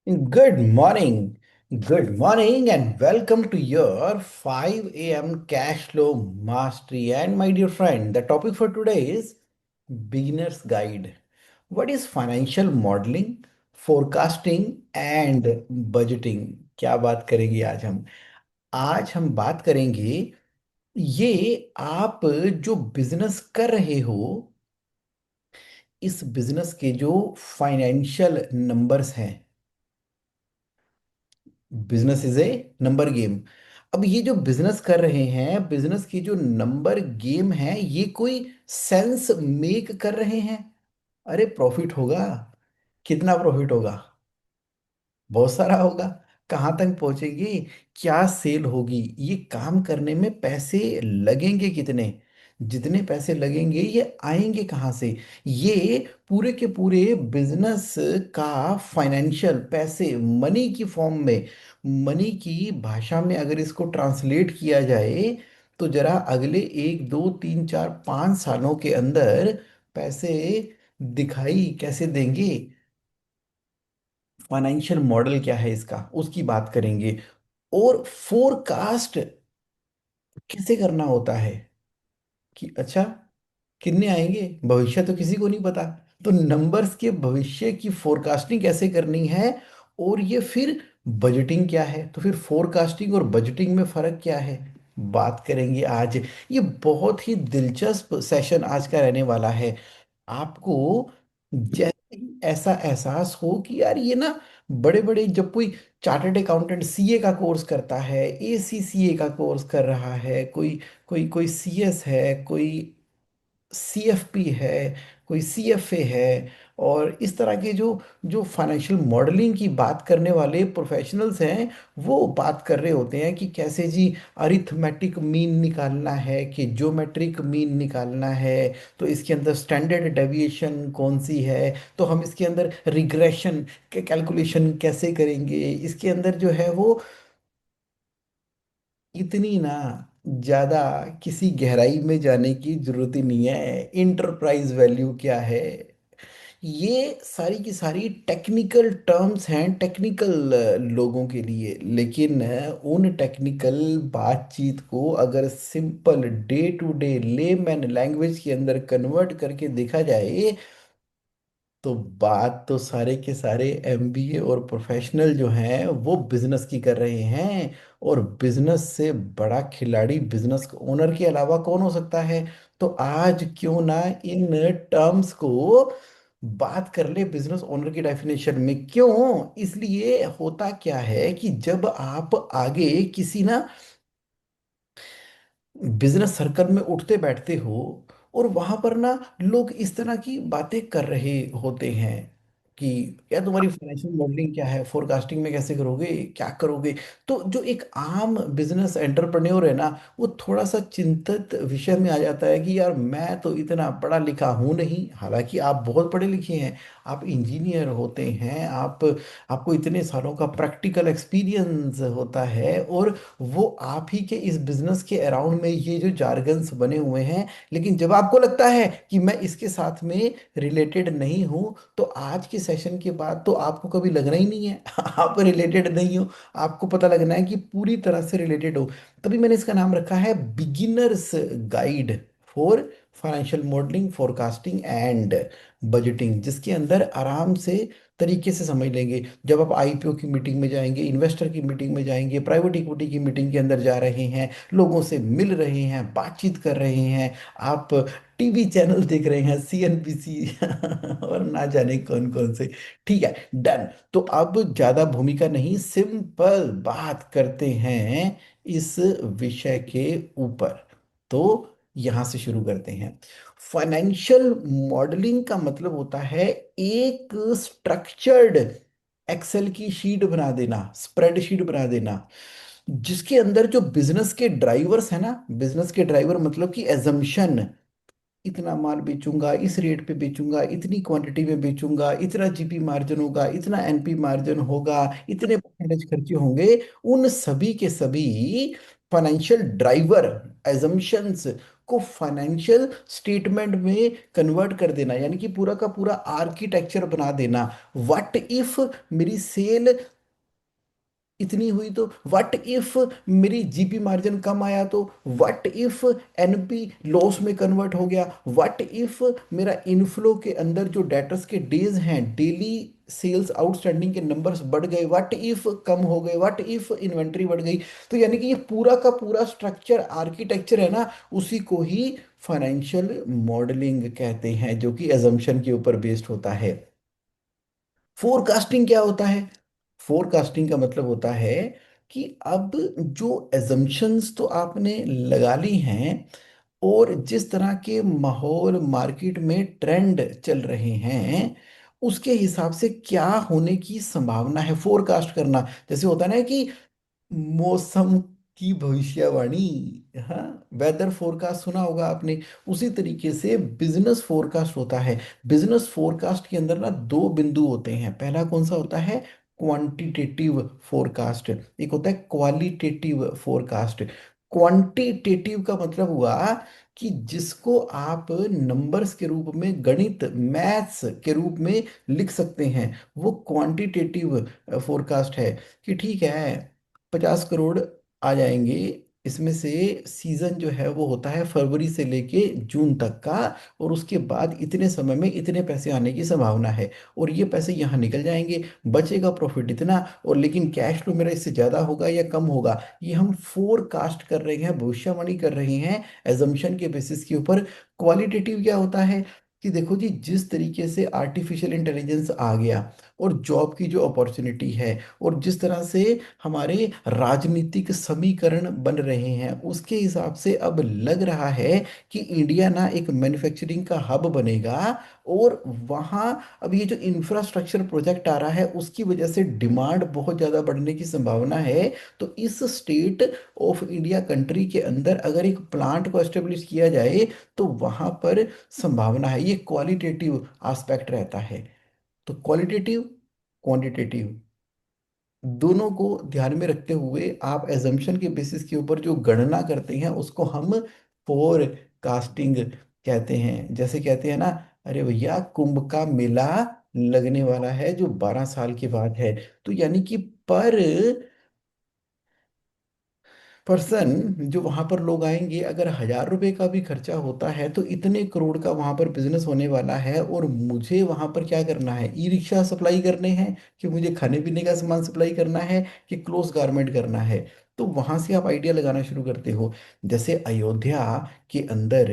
Good morning. Good morning and welcome to your 5 a.m. cash flow mastery. And my dear friend, the topic for today is beginner's guide. What is financial modeling, forecasting and budgeting? क्या बात करेंगे आज हम बात करेंगे ये आप जो बिजनेस कर रहे हो, इस बिजनेस के जो फाइनेंशियल नंबर्स हैं। Business is a number game. अब ये जो बिजनेस कर रहे हैं, बिजनेस की जो नंबर गेम है, ये कोई सेंस मेक कर रहे हैं? अरे प्रॉफिट होगा। कितना प्रॉफिट होगा? बहुत सारा होगा। कहाँ तक पहुंचेगी? क्या सेल होगी? ये काम करने में पैसे लगेंगे कितने? जितने पैसे लगेंगे ये आएंगे कहाँ से? ये पूरे के पूरे बिजनेस का फाइनेंशियल पैसे मनी की फॉर्म में, मनी की भाषा में अगर इसको ट्रांसलेट किया जाए तो जरा अगले 1 2 3 4 5 सालों के अंदर पैसे दिखाई कैसे देंगे? फाइनेंशियल मॉडल क्या है इसका, उसकी बात करेंगे। और फोरकास्ट कैसे करना होता है कि अच्छा कितने आएंगे, भविष्य तो किसी को नहीं पता। तो नंबर्स के भविष्य की फोरकास्टिंग कैसे करनी है? और ये फिर बजटिंग क्या है? तो फिर फोरकास्टिंग और बजटिंग में फर्क क्या है, बात करेंगे आज। ये बहुत ही दिलचस्प सेशन आज का रहने वाला है। आपको जैसे ही ऐसा एहसास हो कि यार ये ना, बड़े बड़े जब कोई चार्टर्ड अकाउंटेंट सीए का कोर्स करता है, एसीसीए का कोर्स कर रहा है, कोई कोई कोई सीएस है, कोई सीएफपी है, कोई सीएफए है, और इस तरह के जो जो फाइनेंशियल मॉडलिंग की बात करने वाले प्रोफेशनल्स हैं, वो बात कर रहे होते हैं कि कैसे जी अरिथमेटिक मीन निकालना है कि ज्योमेट्रिक मीन निकालना है। तो इसके अंदर स्टैंडर्ड डेविएशन कौन सी है, तो हम इसके अंदर रिग्रेशन के कैलकुलेशन कैसे करेंगे, इसके अंदर जो है वो इतनी ना ज्यादा किसी गहराई में जाने की जरूरत ही नहीं है। इंटरप्राइज वैल्यू क्या है, ये सारी की सारी टेक्निकल टर्म्स हैं, टेक्निकल लोगों के लिए। लेकिन उन टेक्निकल बातचीत को अगर simple day to day layman language के अंदर कन्वर्ट करके देखा जाए, तो बात तो सारे के सारे एमबीए और प्रोफेशनल जो हैं वो बिजनेस की कर रहे हैं। और बिजनेस से बड़ा खिलाड़ी बिजनेस ओनर के अलावा कौन हो सकता है? तो आज क्यों ना इन टर्म्स को बात कर ले बिजनेस ओनर की डेफिनेशन में। क्यों? इसलिए होता क्या है कि जब आप आगे किसी ना बिजनेस सर्कल में उठते बैठते हो और वहां पर ना लोग इस तरह की बातें कर रहे होते हैं कि यार तुम्हारी फाइनेंशियल मॉडलिंग क्या है, फोरकास्टिंग में कैसे करोगे, क्या करोगे। तो जो एक आम बिजनेस एंटरप्रेन्योर है ना, वो थोड़ा सा चिंतित विषय में आ जाता है कि यार मैं तो इतना पढ़ा लिखा हूं नहीं। हालांकि आप बहुत पढ़े लिखे हैं, आप इंजीनियर होते हैं, आपको इतने सालों का प्रैक्टिकल एक्सपीरियंस होता है, और वो आप ही के इस बिजनेस के अराउंड में ये जो जार्गन्स बने हुए हैं। लेकिन जब आपको लगता है कि मैं इसके साथ में रिलेटेड नहीं हूं, तो आज के सेशन के बाद तो आपको कभी लगना ही नहीं है आप रिलेटेड नहीं हो। आपको पता लगना है कि पूरी तरह से रिलेटेड हो। तभी मैंने इसका नाम रखा है beginners guide for financial modelling, forecasting and budgeting, जिसके अंदर आराम से तरीके से समझ लेंगे। जब आप आईपीओ की मीटिंग में जाएंगे, इन्वेस्टर की मीटिंग में जाएंगे, प्राइवेट इक्विटी की मीटिंग के अंदर जा रहे हैं, लोगों से मिल रहे हैं, बातचीत कर रहे हैं, आप टीवी चैनल देख रहे हैं, सीएनबीसी और ना जाने कौन कौन से। ठीक है, डन। तो अब ज्यादा भूमिका नहीं, सिंपल बात करते हैं इस विषय के ऊपर। तो यहां से शुरू करते हैं। फाइनेंशियल मॉडलिंग का मतलब होता है एक स्ट्रक्चर्ड एक्सेल की शीट बना देना, स्प्रेडशीट बना देना, जिसके अंदर जो बिजनेस के ड्राइवर्स है ना, बिजनेस के ड्राइवर मतलब कि एजम्पशन, इतना माल बेचूंगा, इस रेट पे बेचूंगा, इतनी क्वांटिटी में बेचूंगा, इतना जीपी मार्जिन होगा, इतना एनपी मार्जिन होगा, इतने परसेंटेज खर्चे होंगे, उन सभी के सभी फाइनेंशियल ड्राइवर एजम्पशंस को फाइनेंशियल स्टेटमेंट में कन्वर्ट कर देना, यानी कि पूरा का पूरा आर्किटेक्चर बना देना। व्हाट इफ मेरी सेल इतनी हुई तो, व्हाट इफ मेरी जीपी मार्जिन कम आया तो, व्हाट इफ एनपी लॉस में कन्वर्ट हो गया, व्हाट इफ मेरा इनफ्लो के अंदर जो डेटर्स के डेज हैं, डेली सेल्स आउटस्टैंडिंग के नंबर्स बढ़ गए, व्हाट इफ कम हो गए, व्हाट इफ इन्वेंट्री बढ़ गई। तो यानी कि ये पूरा का पूरा स्ट्रक्चर आर्किटेक्चर है ना, उसी को ही फाइनेंशियल मॉडलिंग कहते हैं, जो कि एजम्पशन के ऊपर बेस्ड होता है। फोरकास्टिंग क्या होता है? फोरकास्टिंग का मतलब होता है कि अब जो एजम्पशंस तो आपने लगा ली हैं, और जिस तरह के माहौल मार्केट में ट्रेंड चल रहे हैं, उसके हिसाब से क्या होने की संभावना है, फोरकास्ट करना। जैसे होता है ना कि मौसम की भविष्यवाणी, हाँ, वेदर फोरकास्ट सुना होगा आपने। उसी तरीके से बिजनेस फोरकास्ट होता है। बिजनेस फोरकास्ट के अंदर ना दो बिंदु होते हैं। पहला कौन सा होता है? Quantitative forecast. एक होता है क्वालिटेटिव फोरकास्ट। क्वांटिटेटिव का मतलब हुआ कि जिसको आप नंबर्स के रूप में, गणित मैथ्स के रूप में लिख सकते हैं, वो क्वांटिटेटिव फोरकास्ट है। कि ठीक है, 50 करोड़ आ जाएंगे, इसमें से सीजन जो है वो होता है फरवरी से लेके जून तक का, और उसके बाद इतने समय में इतने पैसे आने की संभावना है, और ये पैसे यहाँ निकल जाएंगे, बचेगा प्रॉफिट इतना, और लेकिन कैश फ्लो मेरा इससे ज़्यादा होगा या कम होगा, ये हम फोरकास्ट कर रहे हैं, भविष्यवाणी कर रहे हैं एजम्पशन के बेसिस के ऊपर। क्वालिटेटिव क्या होता है? कि देखो जी, जिस तरीके से आर्टिफिशियल इंटेलिजेंस आ गया, और जॉब की जो अपॉर्चुनिटी है, और जिस तरह से हमारे राजनीतिक समीकरण बन रहे हैं, उसके हिसाब से अब लग रहा है कि इंडिया ना एक मैन्युफैक्चरिंग का हब बनेगा। और वहाँ अब ये जो इंफ्रास्ट्रक्चर प्रोजेक्ट आ रहा है, उसकी वजह से डिमांड बहुत ज़्यादा बढ़ने की संभावना है। तो इस स्टेट ऑफ इंडिया कंट्री के अंदर अगर एक प्लांट को एस्टेब्लिश किया जाए, तो वहाँ पर संभावना है। ये क्वालिटेटिव एस्पेक्ट रहता है। तो क्वालिटेटिव, क्वांटिटेटिव, दोनों को ध्यान में रखते हुए आप एजम्पशन के बेसिस के ऊपर जो गणना करते हैं, उसको हम फोरकास्टिंग कहते हैं। जैसे कहते हैं ना, अरे भैया कुंभ का मेला लगने वाला है जो 12 साल के बाद है। तो यानी कि पर पर्सन जो वहां पर लोग आएंगे, अगर 1,000 रुपए का भी खर्चा होता है, तो इतने करोड़ का वहां पर बिजनेस होने वाला है। और मुझे वहां पर क्या करना है? ई रिक्शा सप्लाई करने हैं, कि मुझे खाने पीने का सामान सप्लाई करना है, कि क्लोथ गारमेंट करना है? तो वहां से आप आइडिया लगाना शुरू करते हो। जैसे अयोध्या के अंदर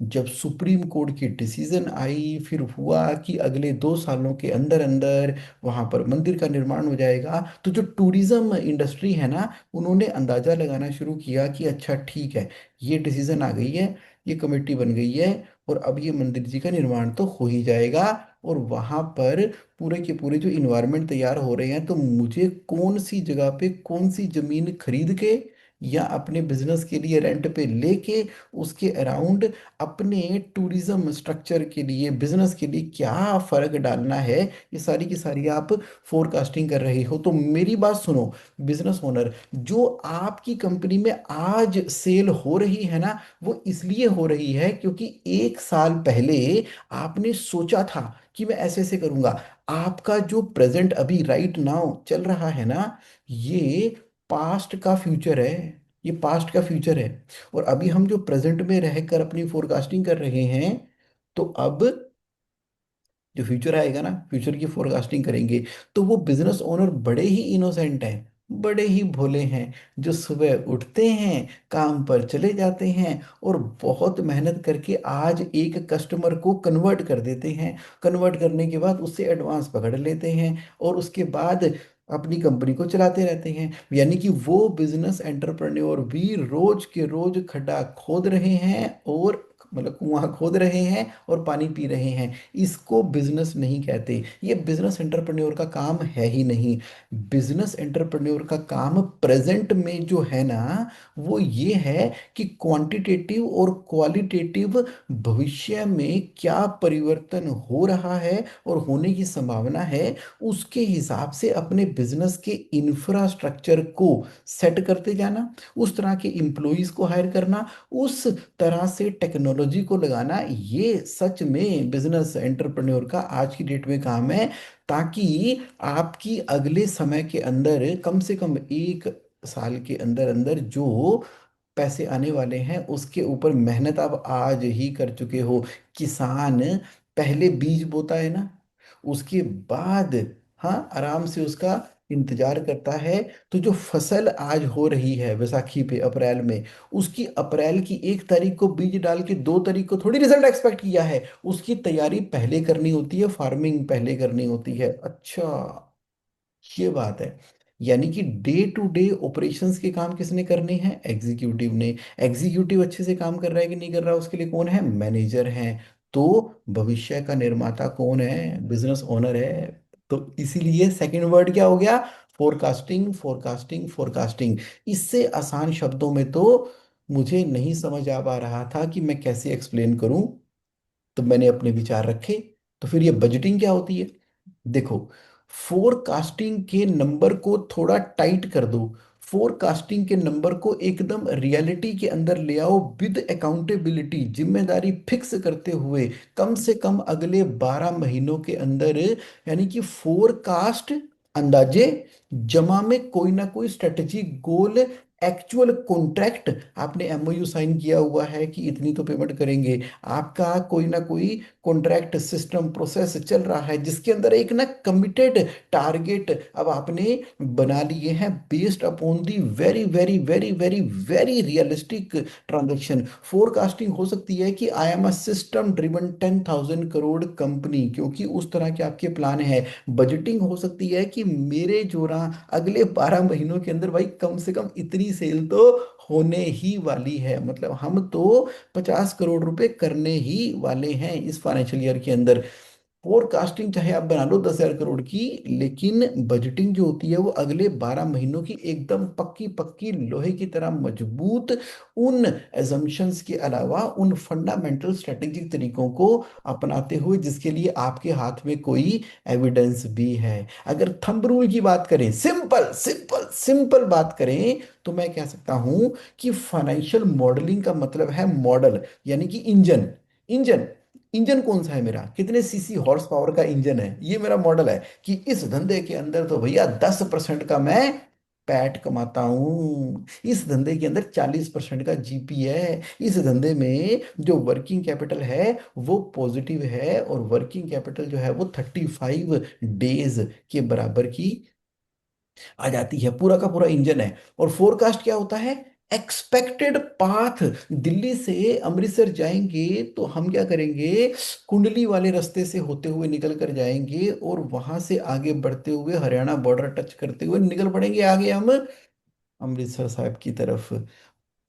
जब सुप्रीम कोर्ट की डिसीजन आई, फिर हुआ कि अगले 2 सालों के अंदर अंदर वहां पर मंदिर का निर्माण हो जाएगा, तो जो टूरिज्म इंडस्ट्री है ना, उन्होंने अंदाजा लगाना शुरू किया कि अच्छा ठीक है, ये डिसीजन आ गई है, ये कमेटी बन गई है, और अब ये मंदिर जी का निर्माण तो हो ही जाएगा। और वहां पर पूरे के पूरे जो इन्वायरमेंट तैयार हो रहे हैं, तो मुझे कौन सी जगह पे कौन सी जमीन खरीद के या अपने बिजनेस के लिए रेंट पे लेके, उसके अराउंड अपने टूरिज्म स्ट्रक्चर के लिए, बिजनेस के लिए क्या फर्क डालना है, ये सारी की सारी आप फोरकास्टिंग कर रहे हो। तो मेरी बात सुनो बिजनेस ओनर, जो आपकी कंपनी में आज सेल हो रही है ना, वो इसलिए हो रही है क्योंकि 1 साल पहले आपने सोचा था कि मैं ऐसे ऐसे करूंगा। आपका जो प्रेजेंट अभी राइट नाउ चल रहा है ना, ये पास्ट का फ्यूचर है। ये पास्ट का फ्यूचर है। और अभी हम जो प्रेजेंट में रहकर अपनी फोरकास्टिंग कर रहे हैं, तो अब जो फ्यूचर आएगा ना, फ्यूचर की फोरकास्टिंग करेंगे। तो वो बिजनेस ओनर बड़े ही इनोसेंट हैं, बड़े ही भोले हैं, जो सुबह उठते हैं, काम पर चले जाते हैं, और बहुत मेहनत करके आज एक कस्टमर को कन्वर्ट कर देते हैं। कन्वर्ट करने के बाद उससे एडवांस पकड़ लेते हैं, और उसके बाद अपनी कंपनी को चलाते रहते हैं। यानी कि वो बिजनेस एंटरप्रेन्योर भी रोज के रोज खड्डा खोद रहे हैं, और मतलब कुआं खोद रहे हैं और पानी पी रहे हैं, इसको बिजनेस नहीं कहते। ये बिजनेस एंटरप्रेन्योर का काम है ही नहीं। बिजनेस एंटरप्रेन्योर का काम प्रेजेंट में जो है ना, वो ये है कि क्वांटिटेटिव और क्वालिटेटिव भविष्य में क्या परिवर्तन हो रहा है और होने की संभावना है, उसके हिसाब से अपने बिजनेस के इंफ्रास्ट्रक्चर को सेट करते जाना, उस तरह के एम्प्लॉयज को हायर करना, उस तरह से टेक्नोलॉजी को लगाना। ये सच में बिजनेस एंटरप्रेन्योर का आज की डेट में काम है, ताकि आपकी अगले समय के अंदर कम से कम 1 साल के अंदर अंदर जो पैसे आने वाले हैं उसके ऊपर मेहनत आप आज ही कर चुके हो। किसान पहले बीज बोता है ना, उसके बाद हाँ आराम से उसका इंतजार करता है। तो जो फसल आज हो रही है वैसाखी पे अप्रैल में, उसकी अप्रैल की 1 तारीख को बीज डाल के 2 तारीख को थोड़ी रिजल्ट एक्सपेक्ट किया है। उसकी तैयारी पहले करनी होती है, फार्मिंग पहले करनी होती है। अच्छा, ये बात है। यानी कि डे टू डे ऑपरेशंस के काम किसने करने हैं? एग्जीक्यूटिव ने। एग्जीक्यूटिव अच्छे से काम कर रहा है कि नहीं कर रहा, उसके लिए कौन है? मैनेजर है। तो भविष्य का निर्माता कौन है? बिजनेस ओनर है। तो इसीलिए सेकंड वर्ड क्या हो गया? Forecasting, forecasting, forecasting. इससे आसान शब्दों में तो मुझे नहीं समझ आ पा रहा था कि मैं कैसे एक्सप्लेन करूं, तो मैंने अपने विचार रखे। तो फिर ये बजटिंग क्या होती है? देखो, फोरकास्टिंग के नंबर को थोड़ा टाइट कर दो। फोरकास्टिंग के नंबर को एकदम रियलिटी के अंदर ले आओ, विद अकाउंटेबिलिटी, जिम्मेदारी फिक्स करते हुए। कम से कम अगले 12 महीनों के अंदर, यानी कि फोरकास्ट, अंदाजे, जमा में कोई ना कोई स्ट्रेटेजी गोल, एक्चुअल कॉन्ट्रैक्ट, आपने एमओयू साइन किया हुआ है कि इतनी तो पेमेंट करेंगे, आपका कोई ना कोई कॉन्ट्रैक्ट सिस्टम प्रोसेस चल रहा है जिसके अंदर एक ना कमिटेड टारगेट अब आपने बना लिए हैं, based upon the very very very very very realistic transaction. Forecasting हो सकती है कि I am a system driven 10,000 crore company, क्योंकि उस तरह के आपके प्लान है। बजटिंग हो सकती है कि मेरे जोरा अगले 12 महीनों के अंदर भाई कम से कम इतनी सेल तो होने ही वाली है, मतलब हम तो 50 करोड़ रुपए करने ही वाले हैं इस फाइनेंशियल ईयर के अंदर। फोरकास्टिंग चाहे आप बना लो 10,000 करोड़ की, लेकिन बजटिंग जो होती है वो अगले 12 महीनों की एकदम पक्की पक्की लोहे की तरह मजबूत, उन एजम्पशंस के अलावा उन फंडामेंटल स्ट्रेटेजिक तरीकों को अपनाते हुए, जिसके लिए आपके हाथ में कोई एविडेंस भी है। अगर थंब रूल की बात करें, सिंपल सिंपल सिंपल बात करें, तो मैं कह सकता हूं कि फाइनेंशियल मॉडलिंग का मतलब है मॉडल, यानी कि इंजन। इंजन, इंजन कौन सा है मेरा? कितने सीसी हॉर्स पावर का इंजन है? ये मेरा मॉडल है कि इस धंधे के अंदर तो भैया 10% का मैं पैट कमाता हूं, इस धंधे के अंदर 40% का जीपी है, इस धंधे में जो वर्किंग कैपिटल है वो पॉजिटिव है, और वर्किंग कैपिटल जो है वो 35 डेज के बराबर की आ जाती है। पूरा का पूरा इंजन है। और फोरकास्ट क्या होता है? Expected path. दिल्ली से अमृतसर जाएंगे तो हम क्या करेंगे? कुंडली वाले रास्ते से होते हुए निकल कर जाएंगे, और वहां से आगे बढ़ते हुए हरियाणा बॉर्डर टच करते हुए निकल पड़ेंगे आगे हम अमृतसर साहिब की तरफ।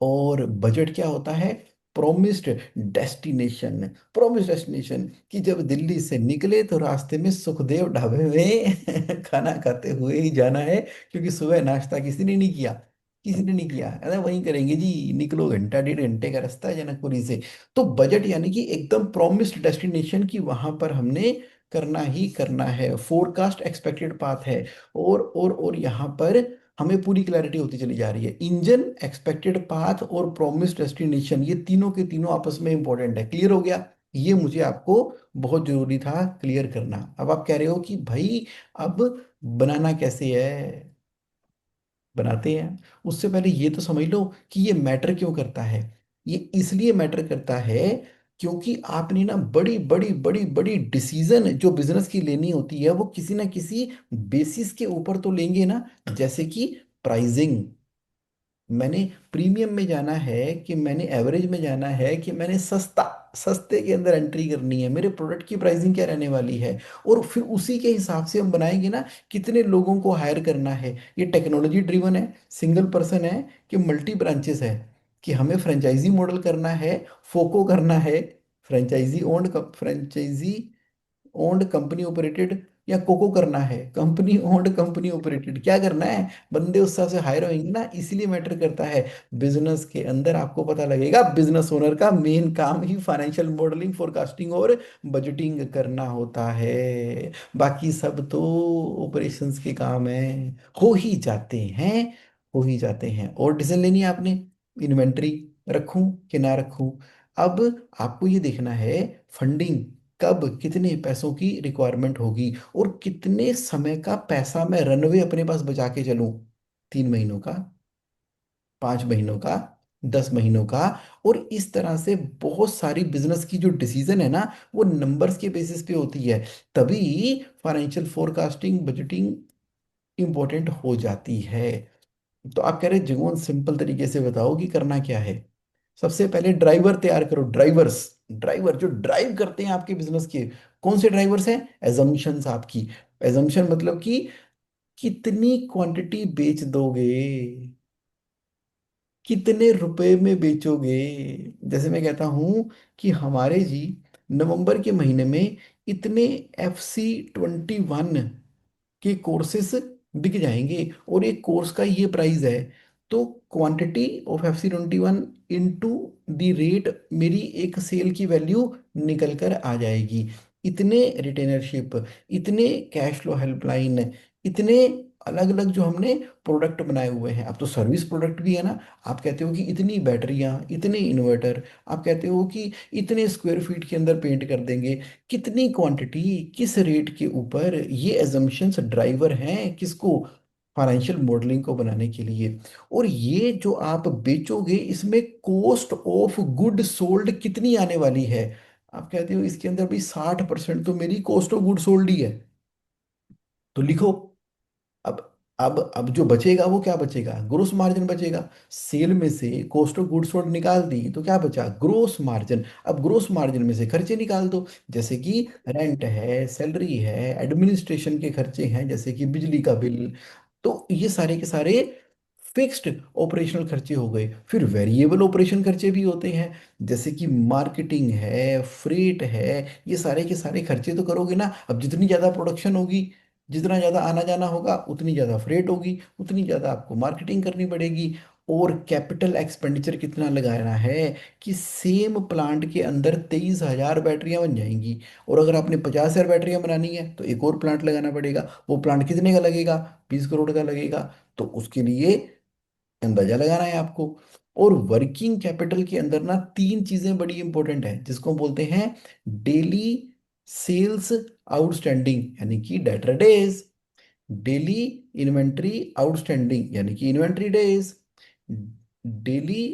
और बजट क्या होता है? Promised destination. प्रोमिस्ड डेस्टिनेशन कि जब दिल्ली से निकले तो रास्ते में सुखदेव ढाबे में खाना खाते हुए ही जाना है, क्योंकि सुबह नाश्ता किसी ने नहीं किया। किसी ने नहीं किया, अरे वहीं करेंगे जी, निकलो, घंटा 1.5 घंटे का रास्ता है जनकपुरी से। तो बजट यानी कि एकदम प्रोमिस्ड डेस्टिनेशन की वहां पर हमने करना ही करना है। फोरकास्ट एक्सपेक्टेड पाथ है। और यहाँ पर हमें पूरी क्लैरिटी होती चली जा रही है। इंजन, एक्सपेक्टेड पाथ और प्रोमिस डेस्टिनेशन, ये तीनों के तीनों आपस में इंपॉर्टेंट है। क्लियर हो गया? ये मुझे आपको बहुत जरूरी था क्लियर करना। अब आप कह रहे हो कि भाई अब बनाना कैसे है? बनाते हैं। उससे पहले ये तो समझ लो कि ये मैटर क्यों करता है। ये इसलिए मैटर करता है क्योंकि आपने ना बड़ी बड़ी बड़ी बड़ी डिसीजन जो बिजनेस की लेनी होती है, वो किसी ना किसी बेसिस के ऊपर तो लेंगे ना। जैसे कि प्राइसिंग, मैंने प्रीमियम में जाना है कि मैंने एवरेज में जाना है कि मैंने सस्ता, सस्ते के अंदर एंट्री करनी है, मेरे प्रोडक्ट की प्राइसिंग क्या रहने वाली है। और फिर उसी के हिसाब से हम बनाएंगे ना कितने लोगों को हायर करना है। ये टेक्नोलॉजी ड्रिवन है, सिंगल पर्सन है कि मल्टी ब्रांचेस है, कि हमें फ्रेंचाइजी मॉडल करना है, फोको करना है, फ्रेंचाइजी ओन्ड कंपनी ऑपरेटेड, या कोको करना है, कंपनी ओन्ड कंपनी ऑपरेटेड, क्या करना है? बंदे उस हिसाब से हायर होंगे ना, इसीलिए मैटर करता है। बिजनेस के अंदर आपको पता लगेगा बिजनेस ओनर का मेन काम ही फाइनेंशियल मॉडलिंग, फोरकास्टिंग और बजटिंग करना होता है। बाकी सब तो ऑपरेशंस के काम है, हो ही जाते हैं, हो ही जाते हैं। और डिसीजन लेनी है आपने, इन्वेंट्री रखूं कि ना रखूं। अब आपको ये देखना है फंडिंग, कब कितने पैसों की रिक्वायरमेंट होगी, और कितने समय का पैसा मैं रनवे अपने पास बचा के चलूं, 3 महीनों का, 5 महीनों का, 10 महीनों का। और इस तरह से बहुत सारी बिजनेस की जो डिसीजन है ना, वो नंबर्स के बेसिस पे होती है। तभी फाइनेंशियल फोरकास्टिंग, बजटिंग इंपॉर्टेंट हो जाती है। तो आप कह रहे जुगोन सिंपल तरीके से बताओ कि करना क्या है। सबसे पहले ड्राइवर तैयार करो, ड्राइवर्स, ड्राइवर जो ड्राइव करते हैं आपके बिजनेस के। कौन से ड्राइवर्स हैं? एजम्पशंस आपकी। एजम्पशन मतलब कि कितनी क्वांटिटी बेच दोगे, कितने रुपए में बेचोगे। जैसे मैं कहता हूं कि हमारे जी नवंबर के महीने में इतने FC 21 के कोर्सेस बिक जाएंगे, और एक कोर्स का ये प्राइस है। तो quantity of FC 21 into the rate, मेरी एक सेल की वैल्यू निकल कर आ जाएगी। इतने रिटेनरशिप, इतने कैश फ्लो हेल्पलाइन, इतने अलग अलग जो हमने प्रोडक्ट बनाए हुए हैं। अब तो सर्विस प्रोडक्ट भी है ना। आप कहते हो कि इतनी बैटरियां, इतने इन्वर्टर, आप कहते हो कि इतने स्क्वायर फीट के अंदर पेंट कर देंगे, कितनी क्वांटिटी, किस रेट के ऊपर, ये एजम्पशंस ड्राइवर हैं किसको? फाइनेंशियल मॉडलिंग को बनाने के लिए। और ये जो आप बेचोगे, इसमें कॉस्ट ऑफ गुड सोल्ड कितनी आने वाली है? आप कहते हो इसके अंदर भी 60% तो मेरी कॉस्ट ऑफ गुड सोल्ड ही है। तो लिखो। अब अब जो बचेगा वो क्या बचेगा? ग्रोस मार्जिन बचेगा। सेल में से कॉस्ट ऑफ गुड्स सोल्ड निकाल दी तो क्या बचा? Gross margin. अब ग्रोस मार्जिन में से खर्चे निकाल दो, जैसे कि रेंट है, सैलरी है, एडमिनिस्ट्रेशन के खर्चे हैं, जैसे कि बिजली का बिल। तो ये सारे के सारे फिक्स्ड ऑपरेशनल खर्चे हो गए। फिर वेरिएबल ऑपरेशन खर्चे भी होते हैं, जैसे कि मार्केटिंग है, फ्रेट है। ये सारे के सारे खर्चे तो करोगे ना। अब जितनी ज़्यादा प्रोडक्शन होगी, जितना ज़्यादा आना जाना होगा, उतनी ज़्यादा फ्रेट होगी, उतनी ज़्यादा आपको मार्केटिंग करनी पड़ेगी। और कैपिटल एक्सपेंडिचर कितना लगाना है कि सेम प्लांट के अंदर 23,000 बैटरियां बन जाएंगी, और अगर आपने 50,000 बैटरियां बनानी है तो एक और प्लांट लगाना पड़ेगा। वो प्लांट कितने का लगेगा? 20 करोड़ का लगेगा। तो उसके लिए अंदाजा लगाना है आपको। और वर्किंग कैपिटल के अंदर ना तीन चीजें बड़ी इंपॉर्टेंट है, जिसको बोलते हैं डेली सेल्स आउटस्टैंडिंग, यानी कि debtor days, daily inventory outstanding यानी कि inventory days, daily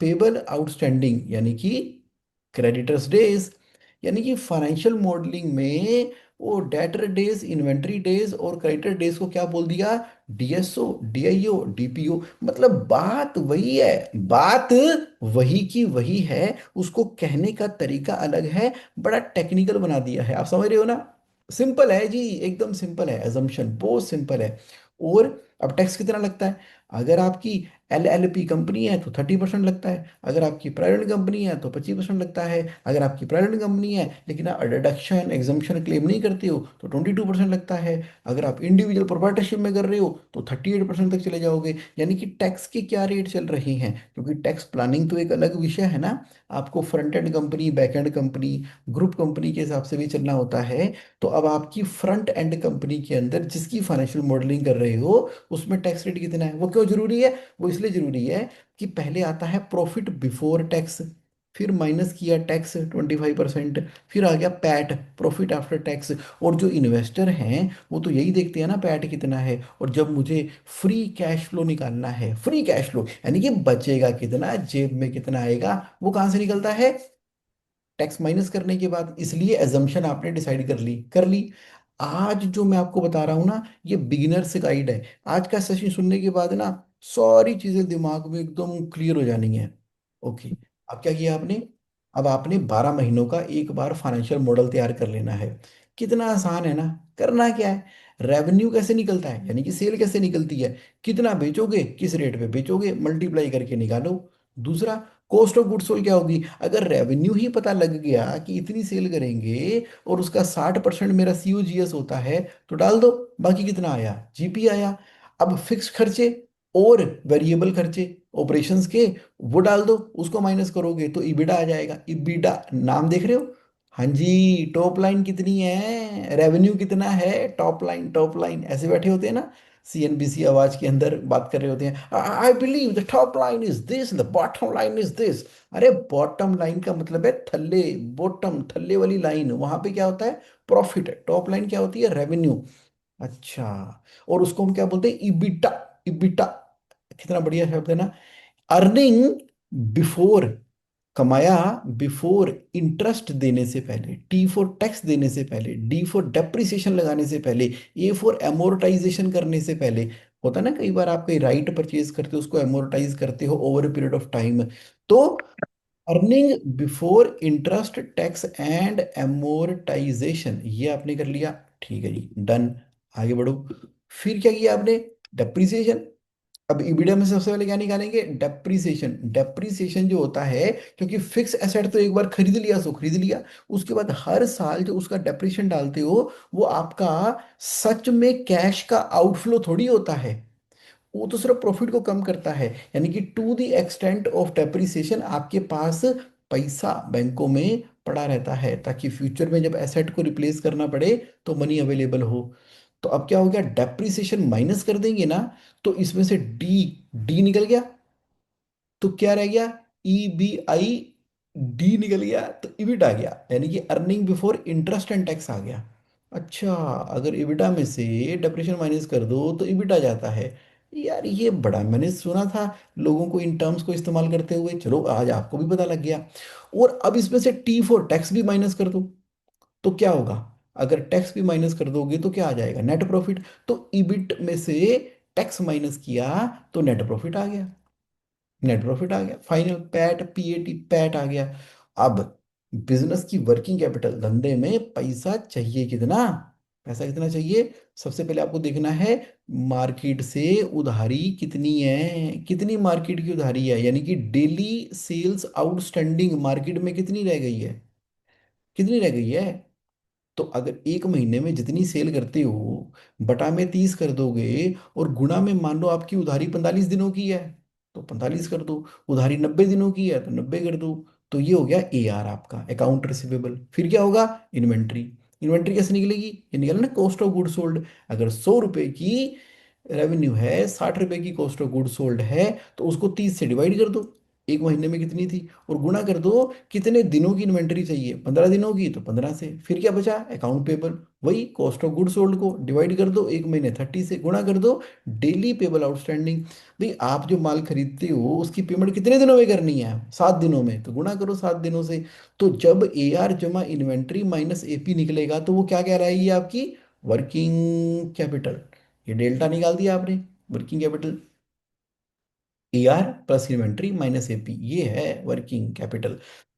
payable outstanding यानी कि क्रेडिटर्स डेज। यानी कि फाइनेंशियल मॉडलिंग में वो डेटर डेज, इन्वेंट्री डेज और क्रेडिटर डेज को क्या बोल दिया? DSO, DIO, DPO। मतलब बात वही है, बात वही की वही है, उसको कहने का तरीका अलग है, बड़ा टेक्निकल बना दिया है। आप समझ रहे हो ना? सिंपल है जी, एकदम सिंपल है, एजम्पशन बहुत सिंपल है। और अब टैक्स कितना लगता है? अगर आपकी LLP कंपनी है तो 30% लगता है, अगर आपकी प्राइवेट कंपनी है तो 25% लगता है, अगर आपकी प्राइवेट कंपनी है लेकिन आप डिडक्शन एग्जम्पशन क्लेम नहीं करते हो तो 22% लगता है, अगर आप इंडिविजुअल प्रोप्राइटरशिप में कर रहे हो तो 38% तक चले जाओगे। यानी कि टैक्स के क्या रेट चल रहे हैं, क्योंकि टैक्स प्लानिंग तो एक अलग विषय है ना। आपको front end company, back and company, group company के हिसाब से भी चलना होता है। तो अब आपकी फ्रंट एंड कंपनी के अंदर जिसकी फाइनेंशियल मॉडलिंग कर रहे हो, उसमें टैक्स रेट कितना है? वो क्यों जरूरी है? वो इसलिए जरूरी है कि पहले आता है प्रॉफिट बिफोर टैक्स, फिर माइनस किया टैक्स 25%, फिर आ गया पैट, प्रॉफिट आफ्टर टैक्स। और जो इन्वेस्टर हैं वो तो यही देखते हैं ना पैट कितना है। और जब मुझे फ्री कैश फ्लो निकालना है, फ्री कैश फ्लो यानी कि बचेगा कितना, जेब में कितना आएगा, वो कहाँ से निकलता है? टैक्स माइनस करने के बाद। इसलिए एजम्पशन आपने डिसाइड कर ली। आज जो मैं आपको बता रहा हूं ना, ये बिगिनर्स गाइड है। आज का सेशन सुनने के बाद ना सारी चीजें दिमाग में एकदम क्लियर हो जानी है। ओके। अब क्या किया आपने? अब आपने 12 महीनों का एक बार फाइनेंशियल मॉडल तैयार कर लेना है। कितना आसान है ना। करना क्या है? रेवेन्यू कैसे निकलता है, यानी कि सेल कैसे निकलती है, कितना बेचोगे, किस रेट पे बेचोगे, मल्टीप्लाई करके निकालो। दूसरा, कॉस्ट ऑफ गुड्स सोल्ड क्या होगी? अगर रेवेन्यू ही पता लग गया कि इतनी सेल करेंगे और उसका 60% मेरा सीओजीएस होता है, तो डाल दो। बाकी कितना आया? जीपी आया। अब फिक्स खर्चे और वेरिएबल खर्चे ऑपरेशंस के, वो डाल दो, उसको माइनस करोगे तो ईबिटा आ जाएगा। ईबिटा नाम देख रहे हो? हाँ जी, टॉप लाइन कितनी है, रेवेन्यू कितना है, टॉप लाइन, टॉप लाइन, ऐसे बैठे होते हैं ना, सीएनबीसी आवाज के अंदर बात कर रहे होते हैं, I believe the top line is this, the bottom line is this. अरे बॉटम लाइन का मतलब है थल्ले, बॉटम थल्ले वाली लाइन, वहां पे क्या होता है? प्रॉफिट है। टॉप लाइन क्या होती है? रेवेन्यू। अच्छा, और उसको हम क्या बोलते हैं? इबिटा। इबिटा, कितना बढ़िया शब्द है ना। अर्निंग बिफोर, कमाया बिफोर इंटरेस्ट देने से पहले, टी फॉर टैक्स देने से पहले, डी फॉर डेप्रिसिएशन लगाने से पहले, ए फॉर एमोर्टाइजेशन करने से पहले। होता है ना, कई बार आप कोई राइट परचेज करते हो, उसको एमोर्टाइज करते हो over a period of time. तो earning before interest tax and amortization, ये आपने कर लिया। ठीक है जी, डन। आगे बढ़ो। फिर क्या किया आपने? डेप्रिसिएशन। अब ईबीडा में सबसे पहले क्या निकालेंगे? डेप्रीसिएशन। डेप्रीसिएशन जो होता है, क्योंकि फिक्स एसेट तो एक बार खरीद लिया सो खरीद लिया, उसके बाद हर साल जो उसका डेप्रीशिएशन डालते हो, वो आपका सच में कैश का आउटफ्लो थोड़ी होता है, वो तो सिर्फ प्रॉफिट को कम करता है। यानी कि to the extent of depreciation आपके पास पैसा बैंकों में पड़ा रहता है, ताकि फ्यूचर में जब एसेट को रिप्लेस करना पड़े तो मनी अवेलेबल हो। तो अब क्या हो गया? डेप्रिसिएशन माइनस कर देंगे ना, तो इसमें से डी, डी निकल गया, तो क्या रह गया? ईबीआई। डी निकल गया तो इबिट आ गया, यानी कि earning before interest and tax आ गया। अच्छा, अगर इबिटा में से डेप्रिसिएशन माइनस कर दो तो इबिट आ जाता है। यार ये बड़ा मैंने सुना था लोगों को इन टर्म्स को इस्तेमाल करते हुए, चलो आज आपको भी पता लग गया। और अब इसमें से टी फॉर टैक्स भी माइनस कर दो, तो क्या होगा? अगर टैक्स भी माइनस कर दोगे तो क्या आ जाएगा? Net profit. तो इबिट में से टैक्स माइनस किया तो नेट प्रॉफिट आ गया। नेट प्रॉफिट आ गया, फाइनल पैट, पीएटी, पैट आ गया। अब बिजनेस की वर्किंग कैपिटल, धंधे में पैसा चाहिए कितना? पैसा कितना चाहिए? सबसे पहले आपको देखना है मार्केट से उधारी कितनी है, कितनी मार्केट की उधारी है, यानी कि डेली सेल्स आउटस्टैंडिंग मार्केट में कितनी रह गई है, कितनी रह गई है। तो अगर एक महीने में जितनी सेल करते हो, बटा में 30 कर दोगे, और गुणा में मान लो आपकी उधारी 45 दिनों की है, तो 45 कर दो। उधारी 90 दिनों की है तो 90 कर दो। तो ये हो गया ए आर आपका, अकाउंट रिसीवेबल। फिर क्या होगा? इन्वेंट्री। इन्वेंट्री कैसे निकलेगी? ये निकलना ना कॉस्ट ऑफ गुड सोल्ड। अगर 100 रुपए की रेवेन्यू है, 60 रुपए की कॉस्ट ऑफ गुड सोल्ड है, तो उसको 30 से डिवाइड कर दो, एक महीने में कितनी थी, और गुणा कर दो कितने दिनों की इन्वेंटरी चाहिए, 15 दिनों की, तो 15 से। फिर क्या बचा? Account payable. वही कॉस्ट ऑफ गुड सोल्ड को डिवाइड कर दो एक महीने 30 से, गुणा कर दो डेली पेबल आउटस्टैंडिंग। भाई आप जो माल खरीदते हो उसकी पेमेंट कितने दिनों में करनी है? 7 दिनों में, तो गुणा करो 7 दिनों से। तो जब ए आर जमा इन्वेंट्री माइनस एपी निकलेगा, तो वो क्या कह रहा है? ये आपकी वर्किंग कैपिटल। ये डेल्टा निकाल दिया आपने, working capital. AR plus inventory minus AP, ये है वर्किंग कैपिटल।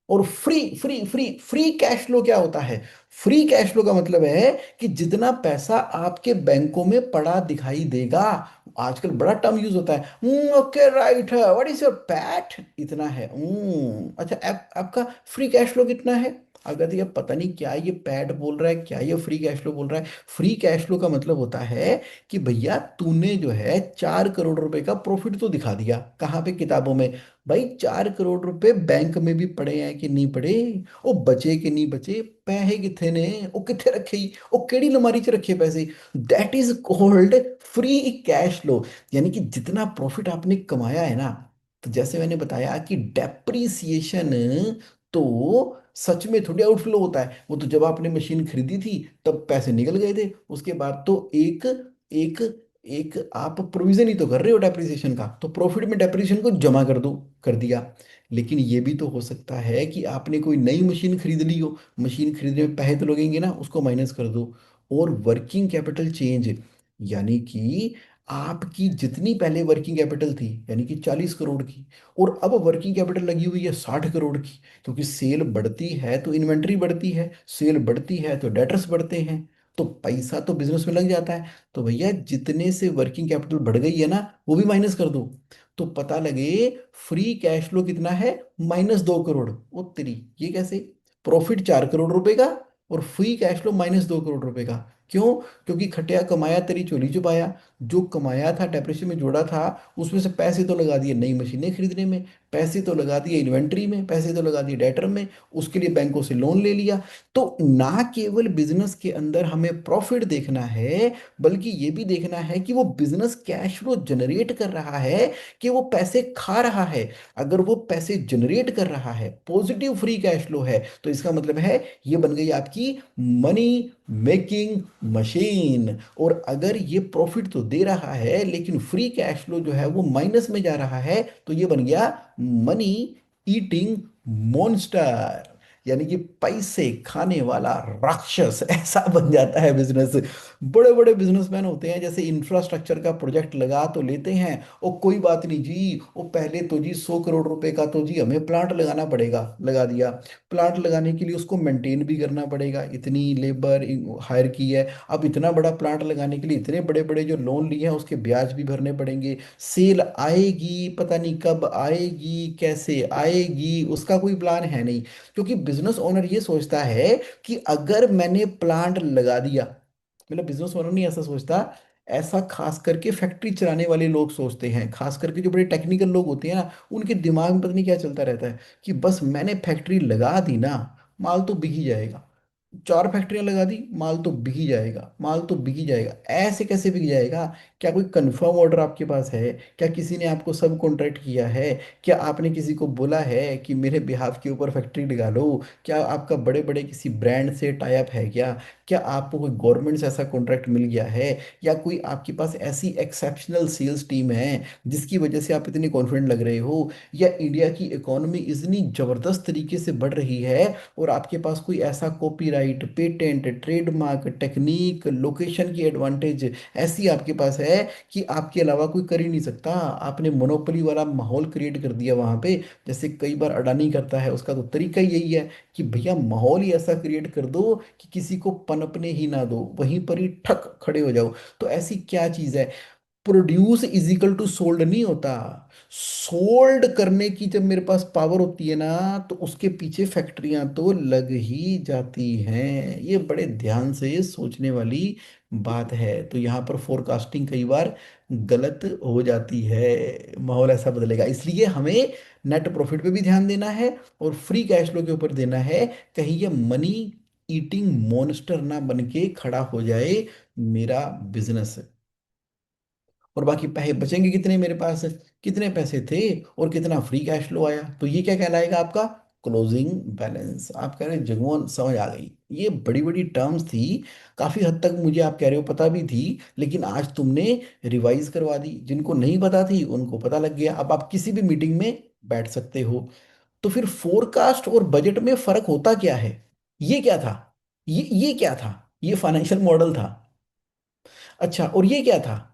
और free free free free cash flow क्या होता है? फ्री कैश फ्लो का मतलब है कि जितना पैसा आपके बैंकों में पड़ा दिखाई देगा, आजकल बड़ा टर्म यूज होता है, okay right, what is your PAT, इतना है। अच्छा, आपका फ्री कैश फ्लो कितना है? अगर ये पता नहीं क्या ये पैट बोल रहा है, क्या ये फ्री कैश फ्लो बोल रहा है। फ्री कैश फ्लो का मतलब होता है कि भैया तूने जो है 4 करोड़ रुपए का प्रॉफिट तो दिखा दिया, कहाँ पे? किताबों में। भाई 4 करोड़ रुपए बैंक में भी पड़े हैं कि नहीं पड़े? वो बचे कि नहीं बचे? पैसे किथे ने, वो किथे रखे ही, वो केड़ी अलमारी च रखे पैसे? That is called free cash flow. यानी कि जितना प्रॉफिट आपने कमाया है ना, तो जैसे मैंने बताया कि डेप्रीसिएशन तो सच में थोड़ी आउटफ्लो होता है, वो तो जब आपने मशीन खरीदी थी तब पैसे निकल गए थे, उसके बाद तो एक एक एक आप प्रोविजन ही तो कर रहे हो डेप्रिसिएशन का, तो प्रॉफिट में डेप्रिसिएशन को जमा कर दो, कर दिया। लेकिन ये भी तो हो सकता है कि आपने कोई नई मशीन खरीद ली हो, मशीन खरीदने में पैसे तो लगेंगे ना, उसको माइनस कर दो। और वर्किंग कैपिटल चेंज, यानी कि आपकी जितनी पहले वर्किंग कैपिटल थी, यानी कि 40 करोड़ की, और अब वर्किंग कैपिटल लगी हुई है 60 करोड़ की, क्योंकि सेल बढ़ती है तो इन्वेंट्री बढ़ती है, सेल बढ़ती है तो डेटर्स बढ़ते हैं, तो पैसा तो बिजनेस में लग जाता है। तो भैया जितने से वर्किंग कैपिटल बढ़ गई है ना, वो भी माइनस कर दो। तो पता लगे फ्री कैश फ्लो कितना है, -2 करोड़। वो तेरी, ये कैसे? प्रॉफिट 4 करोड़ रुपए का और फ्री कैश फ्लो -2 करोड़ रुपए का। क्यों? क्योंकि खटिया कमाया तेरी चोली चुपाया। जो कमाया था डेप्रिसिएशन में जोड़ा था, उसमें से पैसे तो लगा दिए नई मशीनें खरीदने में, पैसे तो लगा दिए इन्वेंट्री में, पैसे तो लगा दिए डेटर में, उसके लिए बैंकों से लोन ले लिया। तो ना केवल बिजनेस के अंदर हमें प्रॉफिट देखना है, बल्कि ये भी देखना है कि वो बिजनेस कैश फ्लो जनरेट कर रहा है, कि वो पैसे खा रहा है। अगर वो पैसे जनरेट कर रहा है, पॉजिटिव फ्री कैश फ्लो है, तो इसका मतलब है ये बन गई आपकी मनी मेकिंग मशीन। और अगर ये प्रॉफिट तो दे रहा है लेकिन फ्री कैश फ्लो जो है वो माइनस में जा रहा है, तो ये बन गया मनी ईटिंग मॉन्स्टर, यानी कि पैसे खाने वाला राक्षस। ऐसा बन जाता है बिजनेस। बड़े बड़े बिजनेसमैन होते हैं, जैसे इंफ्रास्ट्रक्चर का प्रोजेक्ट लगा तो लेते हैं, और कोई बात नहीं जी, वो पहले तो जी 100 करोड़ रुपए का तो जी हमें प्लांट लगाना पड़ेगा, लगा दिया। प्लांट लगाने के लिए उसको मेंटेन भी करना पड़ेगा, इतनी लेबर हायर की है। अब इतना बड़ा प्लांट लगाने के लिए इतने बड़े बड़े जो लोन लिए हैं उसके ब्याज भी भरने पड़ेंगे। सेल आएगी, पता नहीं कब आएगी, कैसे आएगी, उसका कोई प्लान है नहीं। क्योंकि बिजनेस ओनर ये सोचता है कि अगर मैंने प्लांट लगा दिया, मतलब बिजनेस ओनर नहीं ऐसा सोचता, ऐसा खास करके फैक्ट्री चलाने वाले लोग सोचते हैं, खास करके जो बड़े टेक्निकल लोग होते हैं ना, उनके दिमाग में पता नहीं क्या चलता रहता है कि बस मैंने फैक्ट्री लगा दी ना, माल तो बिक ही जाएगा। 4 फैक्ट्रियां लगा दी, माल तो बिक ही जाएगा, माल तो बिक ही जाएगा। ऐसे कैसे बिक जाएगा? क्या कोई कंफर्म ऑर्डर आपके पास है? क्या किसी ने आपको सब कॉन्ट्रैक्ट किया है? क्या आपने किसी को बोला है कि मेरे बिहाफ के ऊपर फैक्ट्री लगा लो? क्या आपका बड़े बड़े किसी ब्रांड से टाई अप है क्या आपको कोई गवर्नमेंट से ऐसा कॉन्ट्रैक्ट मिल गया है? या कोई आपके पास ऐसी एक्सेप्शनल सेल्स टीम है जिसकी वजह से आप इतने कॉन्फिडेंट लग रहे हो? या इंडिया की इकोनॉमी इतनी जबरदस्त तरीके से बढ़ रही है और आपके पास कोई ऐसा copyright, patent, trademark, technique, location की एडवांटेज ऐसी आपके पास है कि आपके अलावा कोई कर ही नहीं सकता? आपने मोनोपोली वाला माहौल क्रिएट कर दिया वहां पे, जैसे कई बार अडानी करता है। उसका तो तरीका ही यही है कि भैया माहौल ही ऐसा क्रिएट कर दो कि किसी को पनपने ही ना दो, वहीं पर ही ठक खड़े हो जाओ। तो ऐसी क्या चीज है? Produce is equal to sold नहीं होता। सोल्ड करने की जब मेरे पास पावर होती है ना, तो उसके पीछे फैक्ट्रियां तो लग ही जाती हैं। ये बड़े ध्यान से सोचने वाली बात है। तो यहाँ पर फोरकास्टिंग कई बार गलत हो जाती है, माहौल ऐसा बदलेगा। इसलिए हमें नेट प्रॉफिट पे भी ध्यान देना है और फ्री कैश फ्लो के ऊपर देना है, कहीं ये मनी ईटिंग मॉन्स्टर ना बन के खड़ा हो जाए मेरा बिजनेस। और बाकी पैसे बचेंगे कितने मेरे पास, कितने पैसे थे और कितना फ्री कैश फ्लो आया, तो ये क्या कहलाएगा आपका क्लोजिंग बैलेंस। आप कह रहे हैं जगमोहन समझ आ गई, ये बड़ी बड़ी टर्म्स थी, काफी हद तक मुझे आप कह रहे हो पता भी थी, लेकिन आज तुमने रिवाइज करवा दी। जिनको नहीं पता थी उनको पता लग गया। अब आप किसी भी मीटिंग में बैठ सकते हो। तो फिर फोरकास्ट और बजट में फर्क होता क्या है? ये क्या था? ये क्या था? ये फाइनेंशियल मॉडल था। अच्छा, और ये क्या था?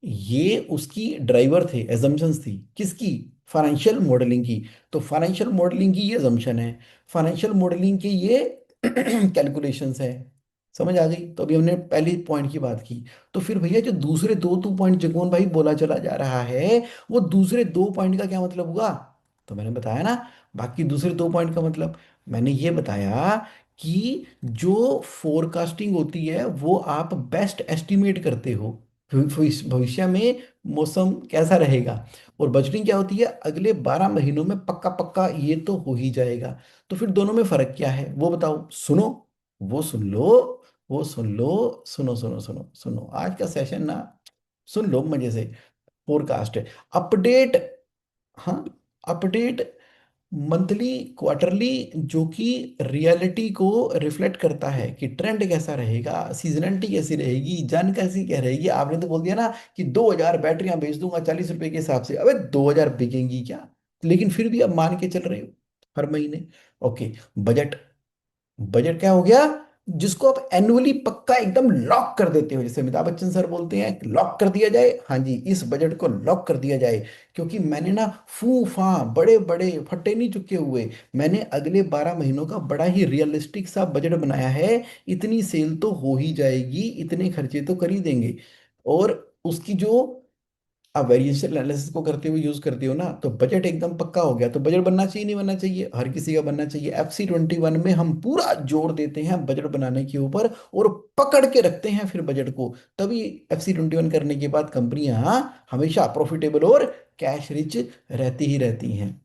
ये उसकी ड्राइवर थे, एजम्पशंस थी किसकी? फाइनेंशियल मॉडलिंग की। तो फाइनेंशियल मॉडलिंग की ये एजम्पशन है, फाइनेंशियल मॉडलिंग के ये कैलकुलेशंस है। समझ आ गई? तो अभी हमने पहले पॉइंट की बात की। तो फिर भैया जो दूसरे दो दो पॉइंट जगमोहन भाई बोला चला जा रहा है, वो दूसरे दो पॉइंट का क्या मतलब हुआ? तो मैंने बताया ना। बाकी दूसरे दो पॉइंट का मतलब मैंने ये बताया कि जो फोरकास्टिंग होती है वो आप बेस्ट एस्टिमेट करते हो, भविष्य में मौसम कैसा रहेगा। और बजटिंग क्या होती है? अगले 12 महीनों में पक्का पक्का ये तो हो ही जाएगा। तो फिर दोनों में फर्क क्या है वो बताओ, सुनो, वो सुन लो, वो सुन लो, सुनो सुनो सुनो सुनो, आज का सेशन ना सुन लो मजे से। फोरकास्ट है, अपडेट, हाँ, अपडेट मंथली, क्वार्टरली, जो कि रियलिटी को रिफ्लेक्ट करता है कि ट्रेंड कैसा रहेगा, सीजनलिटी कैसी रहेगी, जन कैसी क्या रहेगी। आपने तो बोल दिया ना कि 2,000 बैटरियां बेच दूंगा 40 रुपए के हिसाब से, अबे 2,000 बिकेंगी क्या? लेकिन फिर भी अब मान के चल रहे हो हर महीने। ओके, बजट, बजट क्या हो गया? जिसको आप एनुअली पक्का एकदम लॉक कर देते हो, जैसे अमिताभ बच्चन सर बोलते हैं लॉक कर दिया जाए। हाँ जी, इस बजट को लॉक कर दिया जाए, क्योंकि मैंने ना फू फा बड़े बड़े फट्टे नहीं चुके हुए, मैंने अगले 12 महीनों का बड़ा ही रियलिस्टिक सा बजट बनाया है। इतनी सेल तो हो ही जाएगी, इतने खर्चे तो कर ही देंगे। और उसकी जो आप वेरिएशन एनालिसिस को करते हुए यूज करते हो ना, तो बजट एकदम पक्का हो गया। तो बजट बनना चाहिए नहीं बनना चाहिए, हर किसी का बनना चाहिए। FC 21 में हम पूरा जोर देते हैं बजट बनाने के ऊपर, और पकड़ के रखते हैं फिर बजट को। तभी FC 21 करने के बाद कंपनियां हमेशा प्रॉफिटेबल और कैश रिच रहती ही रहती हैं।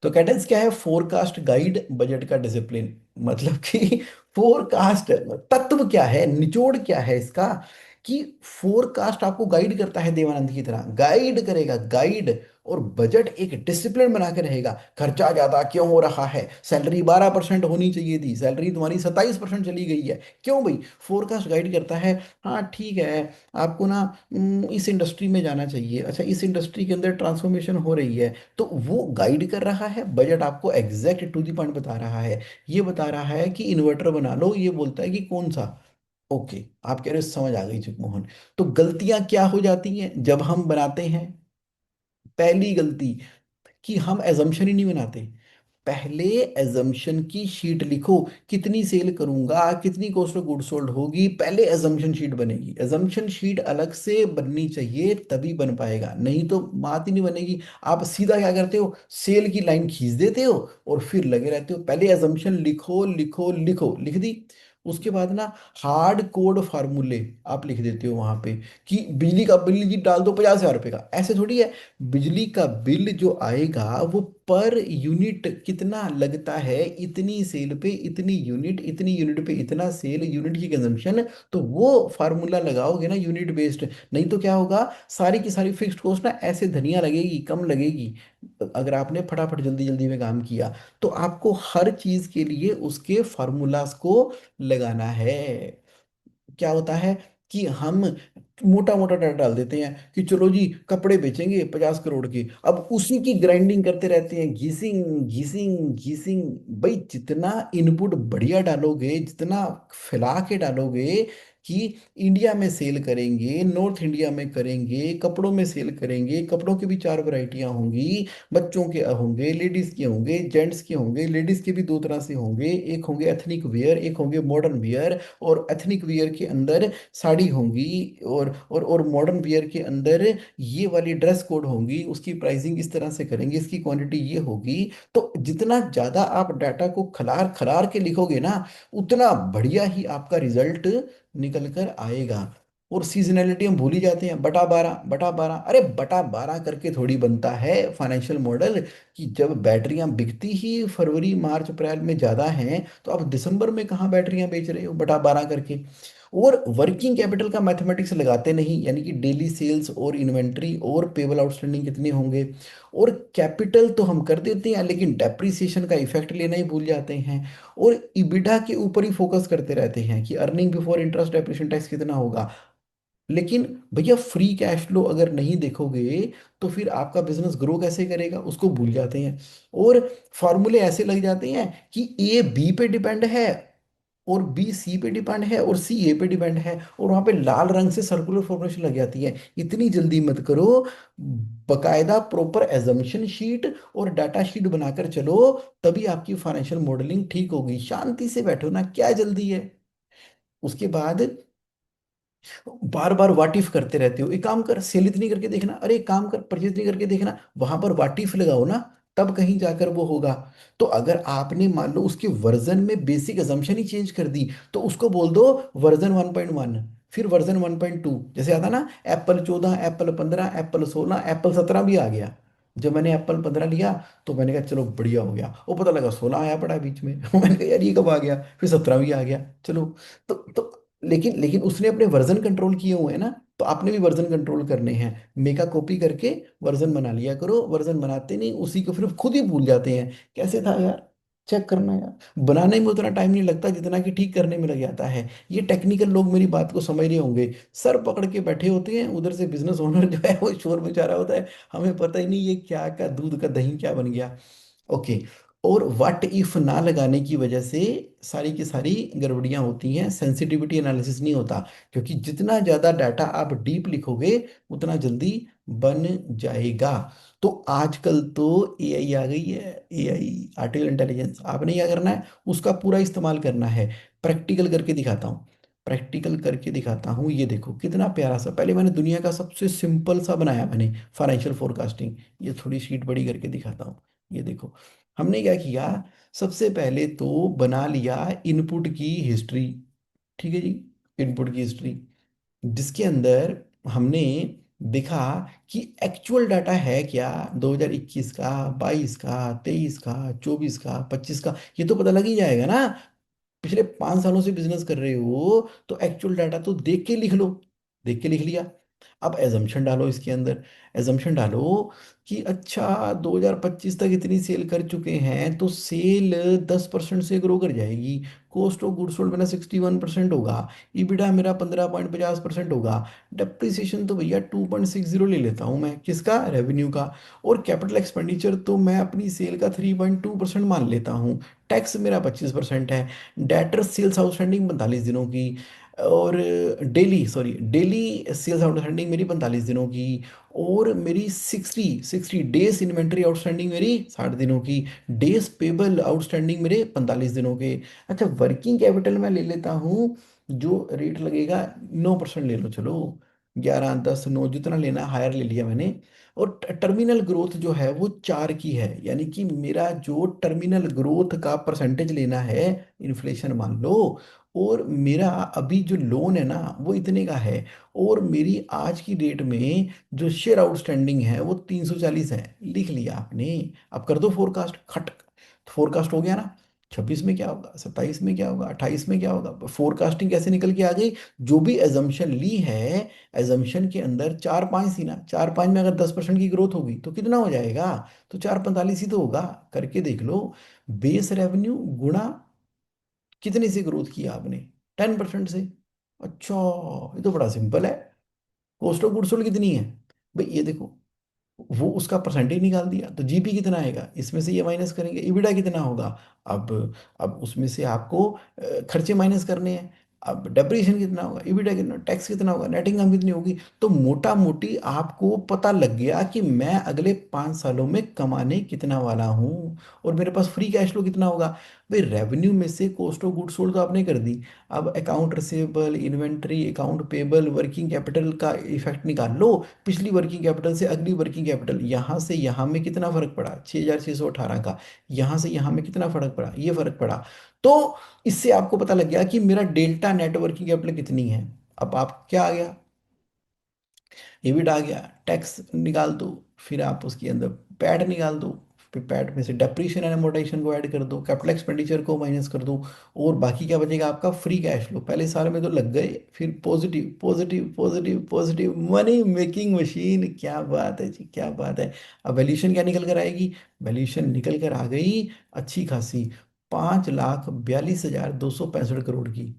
तो कैडेंस क्या है? फोरकास्ट गाइड बजट का डिसिप्लिन। मतलब कि फोरकास्ट तत्व क्या है, निचोड़ क्या है इसका, कि फोरकास्ट आपको गाइड करता है, देवानंद की तरह गाइड करेगा, गाइड। और बजट एक डिसिप्लिन बना के रहेगा। खर्चा ज्यादा क्यों हो रहा है? सैलरी 12% होनी चाहिए थी, सैलरी तुम्हारी 27% चली गई है, क्यों भाई? फोरकास्ट गाइड करता है। हाँ ठीक है, आपको ना इस इंडस्ट्री में जाना चाहिए, अच्छा इस इंडस्ट्री के अंदर ट्रांसफॉर्मेशन हो रही है, तो वो गाइड कर रहा है। बजट आपको एग्जैक्ट टू द पॉइंट बता रहा है। ये बता रहा है कि इन्वर्टर बना लो, ये बोलता है कि कौन सा। ओके, आप कह रहे हो समझ आ गई चिकमोहन। तो गलतियां क्या हो जाती हैं जब हम बनाते हैं? पहली गलती, कि हम एजम्पशन ही नहीं बनाते। पहले एजम्पशन की शीट लिखो, कितनी सेल करूंगा, कितनी कॉस्ट ऑफ गुड सोल्ड होगी, पहले एजम्पशन शीट बनेगी। एजम्पशन शीट अलग से बननी चाहिए, तभी बन पाएगा, नहीं तो बात ही नहीं बनेगी। आप सीधा क्या करते हो? सेल की लाइन खींच देते हो और फिर लगे रहते हो पहले एजम्पशन लिखो लिखो लिखो, लिख दी। उसके बाद ना हार्ड कोड फार्मूले आप लिख देते हो वहां पे, कि बिजली का बिल जी डाल दो 50,000 रुपए का। ऐसे थोड़ी है। बिजली का बिल जो आएगा वो पर यूनिट कितना लगता है, इतनी सेल पे इतनी यूनिट, इतनी यूनिट पे इतना सेल, यूनिट की कंजम्पशन। तो वो फार्मूला लगाओगे ना यूनिट बेस्ड। नहीं तो क्या होगा, सारी की सारी फिक्स्ड कॉस्ट ना ऐसे धनिया लगेगी, कम लगेगी। अगर आपने फटाफट जल्दी जल्दी में काम किया, तो आपको हर चीज के लिए उसके फार्मूलाज को लगाना है। क्या होता है कि हम मोटा मोटा डाटा डाल देते हैं कि चलो जी कपड़े बेचेंगे 50 करोड़ के, अब उसी की ग्राइंडिंग करते रहते हैं, घिसिंग घिसिंग घिसिंग। भाई जितना इनपुट बढ़िया डालोगे, जितना फैला के डालोगे कि इंडिया में सेल करेंगे, नॉर्थ इंडिया में करेंगे, कपड़ों में सेल करेंगे, कपड़ों की भी 4 वैरायटियां होंगी, बच्चों के होंगे, लेडीज के होंगे, जेंट्स के होंगे। लेडीज के भी दो तरह से होंगे, एक होंगे एथनिक वेयर, एक होंगे मॉडर्न वेयर। और एथनिक वियर के अंदर साड़ी होंगी, और मॉडर्न वियर के अंदर ये वाली ड्रेस कोड होंगी, उसकी प्राइसिंग इस तरह से करेंगे, इसकी क्वांटिटी ये होगी। तो जितना ज्यादा आप डाटा को खलार खलार के लिखोगे ना, उतना बढ़िया ही आपका रिजल्ट निकल कर आएगा। और सीजनैलिटी हम भूल ही जाते हैं, बटा 12 बटा 12, अरे बटा 12 करके थोड़ी बनता है फाइनेंशियल मॉडल। कि जब बैटरियां बिकती ही फरवरी मार्च अप्रैल में ज्यादा हैं, तो आप दिसंबर में कहाँ बैटरियां बेच रहे हो बटा 12 करके? और वर्किंग कैपिटल का मैथमेटिक्स लगाते नहीं, यानी कि डेली सेल्स और इन्वेंट्री और पेबल आउटस्टैंडिंग कितने होंगे। और कैपिटल तो हम कर देते हैं, लेकिन डेप्रिसिएशन का इफेक्ट लेना ही भूल जाते हैं। और इबिडा के ऊपर ही फोकस करते रहते हैं कि earning before interest depreciation tax कितना होगा। लेकिन भैया फ्री कैश फ्लो अगर नहीं देखोगे, तो फिर आपका बिजनेस ग्रो कैसे करेगा, उसको भूल जाते हैं। और फॉर्मूले ऐसे लग जाते हैं कि ए बी पे डिपेंड है, और बी सी पे डिपेंड है, और सी ए पे डिपेंड है, और वहां पे लाल रंग से सर्कुलर फॉर्मेशन लग जाती है। इतनी जल्दी मत करो, बकायदा प्रॉपर एजम्पशन शीट और डाटा शीट बनाकर चलो, तभी आपकी फाइनेंशियल मॉडलिंग ठीक होगी। शांति से बैठो ना, क्या जल्दी है? उसके बाद बार बार वाट इफ करते रहते हो। एक काम कर, सेल इतनी करके देखना, अरे एक काम कर, परचेज नहीं करके देखना, वहां पर वाट इफ लगाओ ना, तब कहीं जाकर वो होगा। तो अगर आपने मान लो उसके वर्जन में बेसिक असम्पशन ही चेंज कर दी, तो उसको बोल दो वर्जन 1.1, फिर वर्जन 1.2। जैसे आता ना एप्पल 14, एप्पल 15, एप्पल 16, एप्पल 17 भी आ गया। जब मैंने एप्पल 15 लिया, तो मैंने कहा चलो बढ़िया हो गया, वो पता लगा 16 आया पड़ा है बीच में। मैंने कहा यार ये कब आ गया, फिर 17 भी आ गया। चलो, तो लेकिन लेकिन उसने अपने वर्जन कंट्रोल किए हुए हैं ना, तो आपने भी वर्जन कंट्रोल करने हैं। मेका कॉपी करके वर्जन बना लिया करो, वर्जन बनाते नहीं, उसी को फिर खुद ही भूल जाते हैं कैसे था यार। चेक करना यार, बनाने में उतना टाइम नहीं लगता जितना कि ठीक करने में लग जाता है। ये टेक्निकल लोग मेरी बात को समझ रहे होंगे, सर पकड़ के बैठे होते हैं, उधर से बिजनेस ओनर जो है वो शोर मचा रहा होता है, हमें पता ही नहीं ये क्या का दूध का दही क्या बन गया। ओके। और व्हाट इफ ना लगाने की वजह से सारी की सारी गड़बड़ियां होती हैं, सेंसिटिविटी एनालिसिस नहीं होता। क्योंकि जितना ज्यादा डाटा आप डीप लिखोगे, उतना जल्दी बन जाएगा। तो आजकल तो एआई आ गई है, एआई आर्टिफिशियल इंटेलिजेंस। आपने क्या करना है, उसका पूरा इस्तेमाल करना है। प्रैक्टिकल करके दिखाता हूँ। प्रैक्टिकल करके दिखाता हूँ। ये देखो कितना प्यारा सा, पहले मैंने दुनिया का सबसे सिंपल सा बनाया मैंने फाइनेंशियल फोरकास्टिंग। ये थोड़ी शीट बड़ी करके दिखाता हूँ। ये देखो हमने क्या किया, सबसे पहले तो बना लिया इनपुट की हिस्ट्री। ठीक है जी, इनपुट की हिस्ट्री जिसके अंदर हमने देखा कि एक्चुअल डाटा है क्या, 2021 का, 22 का, 23 का, 24 का, 25 का, ये तो पता लग ही जाएगा ना। पिछले 5 सालों से बिजनेस कर रहे हो तो एक्चुअल डाटा तो देख के लिख लो। देख के लिख लिया। अब एजम्पशन डालो इसके अंदर। एजम्पशन डालो कि अच्छा 2025 तक इतनी सेल कर चुके हैं तो सेल 10% से ग्रो कर जाएगी। कॉस्ट ऑफ गुड्स सोल्ड मेरा 61% होगा। ईबिटा मेरा 15.50% होगा। डेप्रिसिएशन तो भैया 2.60 ले लेता हूँ मैं, किसका, रेवेन्यू का। और कैपिटल एक्सपेंडिचर तो मैं अपनी सेल का 3.2% मान लेता हूँ। टैक्स मेरा 25% है। डेटर सेल्स आउटस्टैंडिंग 45 दिनों की। और डेली सेल्स आउटस्टैंडिंग मेरी 45 दिनों की। और मेरी 60 डेज इन्वेंट्री आउटस्टैंडिंग मेरी 60 दिनों की। डेज पेबल आउटस्टैंडिंग मेरे 45 दिनों के। अच्छा वर्किंग कैपिटल मैं ले लेता हूँ, जो रेट लगेगा 9% ले लो चलो, 11, 10, 9 जितना लेना हायर ले लिया मैंने। और टर्मिनल ग्रोथ जो है वो 4 की है, यानी कि मेरा जो टर्मिनल ग्रोथ का परसेंटेज लेना है, इन्फ्लेशन मान लो। और मेरा अभी जो लोन है ना वो इतने का है। और मेरी आज की डेट में जो शेयर आउटस्टैंडिंग है वो 340 है, लिख लिया आपने। अब कर दो फोरकास्ट, खट। फोरकास्ट हो गया ना, 26 में क्या होगा, 27 में क्या होगा, 28 में क्या होगा। फोरकास्टिंग कैसे निकल के आ गई, जो भी एजम्पशन ली है, एजम्पशन के अंदर 4-5 थी ना, 4-5 में अगर 10% की ग्रोथ होगी तो कितना हो जाएगा, तो 445 ही तो होगा। करके देख लो। बेस रेवेन्यू गुणा कितने से ग्रोथ किया आपने, 10% से। अच्छा, ये तो बड़ा सिंपल है। कॉस्ट ऑफ गुड्स सोल्ड कितनी है भाई, ये देखो, वो उसका परसेंटेज निकाल दिया तो जीपी कितना आएगा, इसमें से ये माइनस करेंगे, ईबिटा कितना होगा। अब अब उसमें से आपको खर्चे माइनस करने हैं। अब डेप्रिसिएशन कितना होगा, ईबिटा कितना, टैक्स कितना होगा, नेट इनकम कितनी होगी। तो मोटा मोटी आपको पता लग गया कि मैं अगले 5 सालों में कमाने कितना वाला हूँ। और मेरे पास फ्री कैश फ्लो कितना होगा। भाई रेवेन्यू में से कॉस्ट ऑफ गुड्स सोल्ड तो आपने कर दी। अब account receivable, inventory, account payable, working capital का इफेक्ट निकाल लो। पिछली वर्किंग कैपिटल से अगली वर्किंग कैपिटल, यहाँ से यहाँ में कितना फर्क पड़ा, 6618 का। यहाँ से यहाँ में कितना फर्क पड़ा, ये फर्क पड़ा। तो इससे आपको पता लग गया कि मेरा डेल्टा नेट वर्किंग कैपिटल कितनी है। अब आप क्या आ गया, एबिट आ गया, टैक्स निकाल दो, फिर आप उसके अंदर पैड निकाल दो, फिर पैड में से डेप्रीशिएशन एंड अमोर्टाइजेशन को ऐड कर दो, कैपिटल एक्सपेंडिचर को माइनस कर दो। और बाकी क्या बचेगा आपका, फ्री कैश फ्लो। पहले साल में तो लग गए, फिर positive positive positive positive, money making machine. क्या बात है जी, क्या बात है। अब वैल्यूशन क्या निकल कर आएगी, वैल्यूशन निकल कर आ गई अच्छी खासी, 5,42,265 करोड़ की।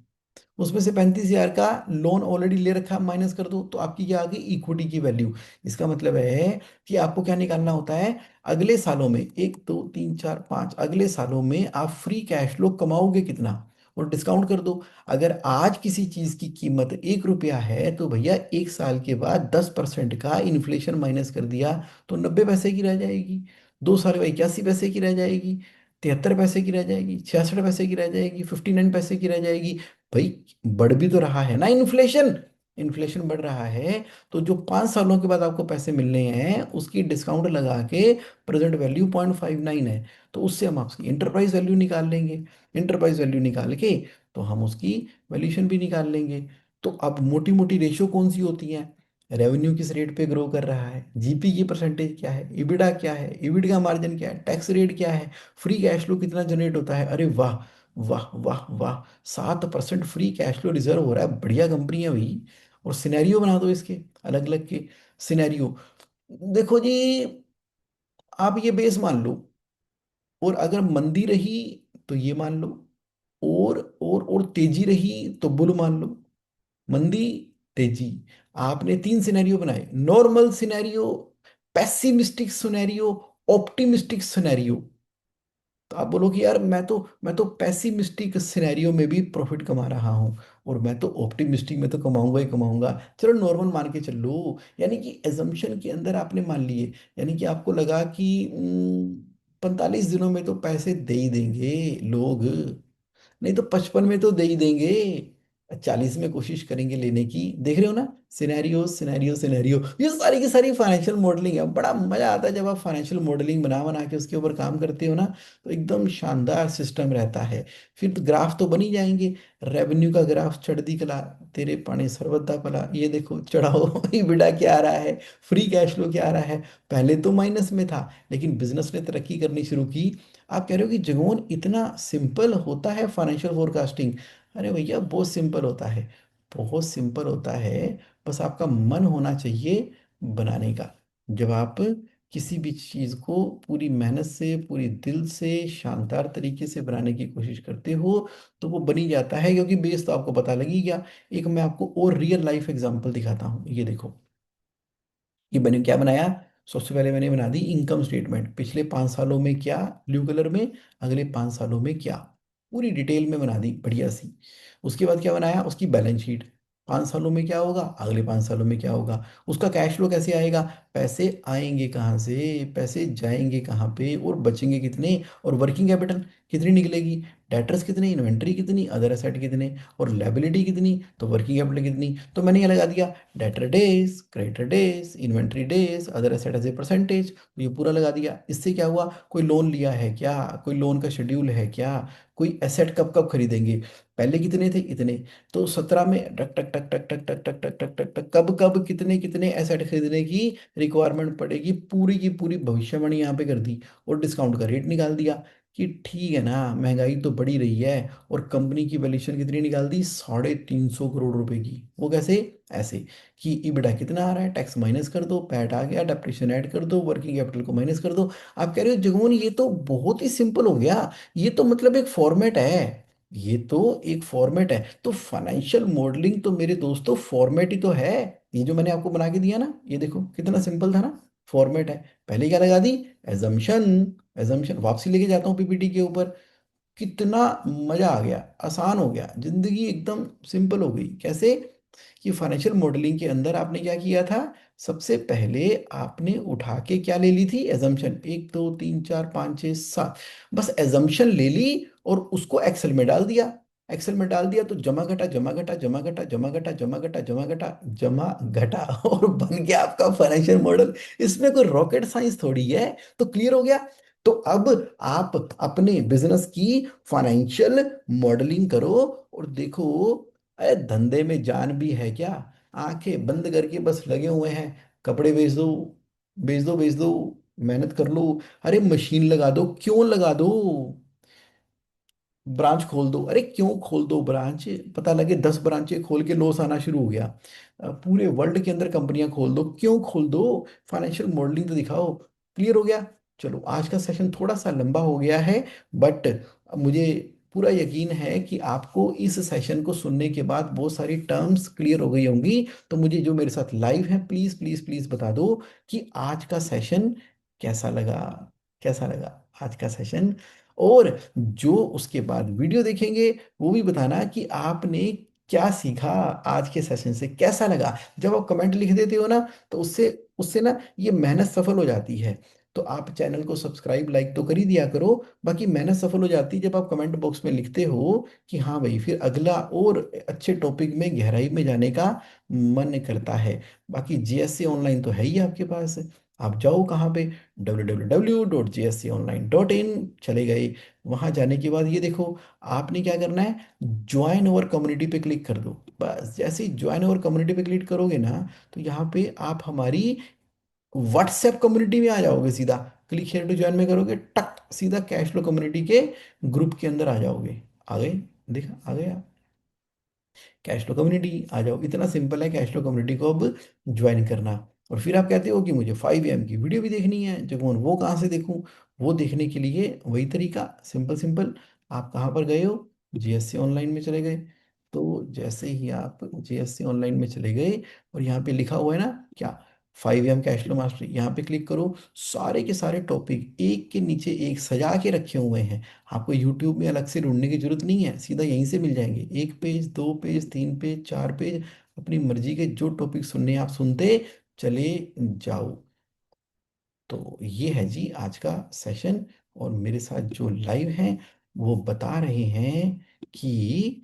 उसमें से 35,000 का लोन ऑलरेडी ले रखा, माइनस कर दो तो आपकी क्या आ गई, इक्विटी की वैल्यू। इसका मतलब है कि आपको क्या निकालना होता है, अगले सालों में, 1, 2, 3, 4, 5, अगले सालों में आप फ्री कैश फ्लो कमाओगे कितना, और डिस्काउंट कर दो। अगर आज किसी चीज की कीमत 1 रुपया है तो भैया 1 साल के बाद 10% का इन्फ्लेशन माइनस कर दिया तो 90 पैसे की रह जाएगी। 2 साल में 81 पैसे की रह जाएगी। 73 पैसे की रह जाएगी, 66 पैसे की रह जाएगी, 59 पैसे की रह जाएगी। भाई बढ़ भी तो रहा है ना इन्फ्लेशन, इन्फ्लेशन बढ़ रहा है। तो जो 5 सालों के बाद आपको पैसे मिलने हैं उसकी डिस्काउंट लगा के प्रेजेंट वैल्यू 0.59 है। तो उससे हम आपकी इंटरप्राइज वैल्यू निकाल लेंगे। इंटरप्राइज वैल्यू निकाल के तो हम उसकी वैल्यूशन भी निकाल लेंगे। तो अब मोटी मोटी रेशियो कौन सी होती है, रेवेन्यू किस रेट पे ग्रो कर रहा है, जीपी की परसेंटेज क्या है, ईबिटा क्या है, ईबिट का मार्जिन क्या है, टैक्स रेट क्या है, फ्री कैश फ्लो कितना जनरेट होता है। अरे वाह, वाह वाह वाह, 7% फ्री कैश फ्लो रिजर्व हो रहा है, बढ़िया कंपनी है भाई। और सिनेरियो बना दो इसके, अलग अलग के सिनेरियो। देखो जी, आप ये बेस मान लो, और अगर मंदी रही तो ये मान लो, और तेजी रही तो बुल मान लो। मंदी, तेजी, आपने 3 सिनेरियो बनाए, normal scenario, pessimistic scenario, optimistic scenario. तो आप बोलो कि यार मैं तो पैसिमिस्टिक सिनेरियो में भी प्रॉफिट कमा रहा हूँ, और मैं तो ऑप्टिमिस्टिक में तो कमाऊंगा ही कमाऊंगा। चलो नॉर्मल मान के चलो, यानी कि एजम्पशन के अंदर आपने मान लिए, यानी कि आपको लगा कि 45 दिनों में तो पैसे दे ही देंगे लोग, नहीं तो 55 में तो दे ही देंगे। 40 में कोशिश करेंगे लेने की। देख रहे हो ना, सिनेरियो सिनेरियो सिनेरियो, ये सारी की सारी फाइनेंशियल मॉडलिंग है। बड़ा मजा आता है जब आप फाइनेंशियल मॉडलिंग बना बना के उसके ऊपर काम करते हो ना, तो एकदम शानदार सिस्टम रहता है। फिर तो ग्राफ तो बन ही जाएंगे। रेवेन्यू का ग्राफ चढ़ती कला, तेरे पानी सर्वदा भला, ये देखो चढ़ाओ। EBITDA क्या आ रहा है, फ्री कैश फ्लो क्या आ रहा है। पहले तो माइनस में था, लेकिन बिजनेस ने तरक्की करनी शुरू की। आप कह रहे हो कि जगमोहन इतना सिंपल होता है फाइनेंशियल फोरकास्टिंग? अरे भैया बहुत सिंपल होता है, बहुत सिंपल होता है। बस आपका मन होना चाहिए बनाने का। जब आप किसी भी चीज़ को पूरी मेहनत से, पूरी दिल से, शानदार तरीके से बनाने की कोशिश करते हो, तो वो बनी जाता है, क्योंकि बेस तो आपको पता लगी गया। एक मैं आपको और रियल लाइफ एग्जांपल दिखाता हूँ, ये देखो। ये मैंने क्या बनाया, सबसे पहले मैंने बना दी इनकम स्टेटमेंट, पिछले 5 सालों में क्या, ब्लू कलर में, अगले 5 सालों में क्या, पूरी डिटेल में बना दी बढ़िया सी। उसके बाद क्या बनाया, उसकी बैलेंस शीट, 5 सालों में क्या होगा, अगले 5 सालों में क्या होगा, उसका कैश फ्लो कैसे आएगा, पैसे आएंगे कहाँ से, पैसे जाएंगे कहाँ पे, और बचेंगे कितने, और वर्किंग कैपिटल कितनी निकलेगी, डेटर्स कितने, इन्वेंट्री कितनी, अदर एसेट कितने, और लायबिलिटी कितनी, तो वर्किंग कैपिटल कितनी। तो मैंने ये लगा दिया, debtor days, creditor days, inventory days, other asset as a percentage, ये पूरा लगा दिया। इससे क्या हुआ, कोई लोन लिया है क्या, कोई लोन का शेड्यूल है क्या, कोई एसेट कब कब खरीदेंगे, पहले कितने थे इतने, तो 17 में टक टक टक टक टक टक टक टक टक टक टक, कब कब कितने कितने एसेट खरीदने की रिक्वायरमेंट पड़ेगी, पूरी की पूरी भविष्यवाणी यहाँ पे कर दी। और डिस्काउंट का रेट निकाल दिया कि ठीक है ना, महंगाई तो बढ़ी रही है, और कंपनी की वैल्यूएशन कितनी निकाल दी, 350 करोड़ रुपए की। वो कैसे, ऐसे कि EBITDA कितना आ रहा है, टैक्स माइनस कर दो, पैट आ गया, डेप्रिसिएशन ऐड कर दो, वर्किंग कैपिटल को माइनस कर दो। आप कह रहे हो जगमोहन ये तो बहुत ही सिंपल हो गया, ये तो मतलब एक फॉर्मेट है, ये तो एक फॉर्मेट है। तो फाइनेंशियल मॉडलिंग तो मेरे दोस्तों फॉर्मेट ही तो है। ये जो मैंने आपको बना के दिया ना, ये देखो कितना सिंपल था ना, फॉर्मेट है। पहले क्या लगा दी, एजम्पशन, एजम्पशन वापसी लेके जाता हूँ PPT के ऊपर। कितना मजा आ गया, आसान हो गया, जिंदगी एकदम सिंपल हो गई। कैसे, कि फाइनेंशियल मॉडलिंग के अंदर आपने क्या किया था, सबसे पहले आपने उठा के क्या ले ली थी, एजम्पशन, 1 2 3 4 5 6 7, बस एजम्पशन ले ली, और उसको एक्सेल में डाल दिया। एक्सेल में डाल दिया तो जमा घटा जमा घटा जमा घटा जमा घटा जमा घटा जमा घटा जमा घटा, और बन गया आपका फाइनेंशियल मॉडल। इसमें कोई रॉकेट साइंस थोड़ी है। तो क्लियर हो गया। तो अब आप अपने बिजनेस की फाइनेंशियल मॉडलिंग करो, और देखो, अरे धंधे में जान भी है क्या, आंखें बंद करके बस लगे हुए हैं, कपड़े बेच दो, बेच दो, बेच दो, मेहनत कर लो। अरे मशीन लगा दो, क्यों लगा दो, ब्रांच खोल दो, अरे क्यों खोल दो ब्रांच, पता लगे 10 ब्रांचें खोल के लॉस आना शुरू हो गया। पूरे वर्ल्ड के अंदर कंपनियां खोल दो, क्यों खोल दो, फाइनेंशियल मॉडलिंग तो दिखाओ। क्लियर हो गया। चलो आज का सेशन थोड़ा सा लंबा हो गया है, बट मुझे पूरा यकीन है कि आपको इस सेशन को सुनने के बाद बहुत सारी टर्म्स क्लियर हो गई होंगी। तो मुझे जो मेरे साथ लाइव है, प्लीज प्लीज प्लीज बता दो कि आज का सेशन कैसा लगा, कैसा लगा आज का सेशन। और जो उसके बाद वीडियो देखेंगे, वो भी बताना कि आपने क्या सीखा, आज के सेशन से कैसा लगा। जब आप कमेंट लिख देते हो ना, तो उससे उससे ना ये मेहनत सफल हो जाती है। तो आप चैनल को सब्सक्राइब लाइक तो कर ही दिया करो, बाकी मेहनत सफल हो जाती है जब आप कमेंट बॉक्स में लिखते हो कि हाँ भाई, फिर अगला और अच्छे टॉपिक में गहराई में जाने का मन करता है। बाकी GSC ऑनलाइन तो है ही आपके पास, आप जाओ कहाँ पे, www.gsconline.in चले गए। वहां जाने के बाद ये देखो, आपने क्या करना है, ज्वाइन ओवर कम्युनिटी पे क्लिक कर दो। बस जैसे ही ज्वाइन ओवर कम्युनिटी पे क्लिक करोगे ना, तो यहाँ पे आप हमारी व्हाट्सएप कम्युनिटी में आ जाओगे सीधा। क्लिक हेयर टू ज्वाइन में करोगे, टक सीधा कैश फ्लो कम्युनिटी के ग्रुप के अंदर आ जाओगे। आ गए, देखा आ गए आप, कैश फ्लो कम्युनिटी आ जाओ। इतना सिंपल है कैश फ्लो कम्युनिटी को अब ज्वाइन करना। और फिर आप कहते हो कि मुझे 5 AM की वीडियो भी देखनी है जगमोहन, वो कहाँ से देखूं, वो देखने के लिए वही तरीका, सिंपल सिंपल। आप कहाँ पर गए हो, GSC ऑनलाइन में चले गए। तो जैसे ही आप GSC ऑनलाइन में चले गए, और यहाँ पे लिखा हुआ है ना क्या, 5 AM कैश फ्लो मास्टरी, यहाँ पे क्लिक करो। सारे के सारे टॉपिक एक के नीचे एक सजा के रखे हुए हैं। आपको यूट्यूब में अलग से ढूंढने की जरूरत नहीं है, सीधा यहीं से मिल जाएंगे, 1 पेज, 2 पेज, 3 पेज, 4 पेज, अपनी मर्जी के जो टॉपिक सुनने हैं आप सुनते चले जाओ। तो ये है जी आज का सेशन। और मेरे साथ जो लाइव हैं, वो बता रहे हैं कि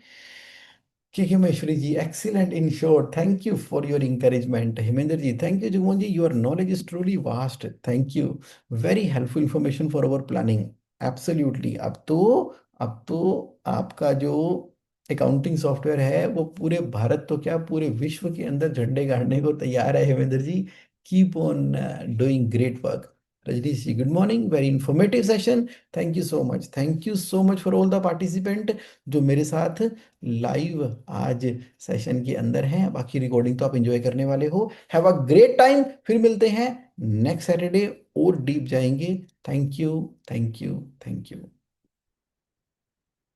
ठीक है Maheshwari ji, excellent in short, thank you for your encouragement. Hemendra ji, thank you. Jugmohan ji, your knowledge is truly vast, thank you. Very helpful information for our planning. Absolutely. अब तो आपका जो अकाउंटिंग सॉफ्टवेयर है वो पूरे भारत तो क्या पूरे विश्व के अंदर झंडे गाड़ने को तैयार है Hemendra ji. Keep on doing great work. Rajneesh ji, good morning, very informative session. Thank you so much, thank you so much for all the participant जो मेरे साथ लाइव आज सेशन के अंदर हैं। बाकी रिकॉर्डिंग तो आप एंजॉय करने वाले हो। हैव अ ग्रेट टाइम, फिर मिलते हैं नेक्स्ट सैटरडे और डीप जाएंगे। Thank you, thank you, thank you.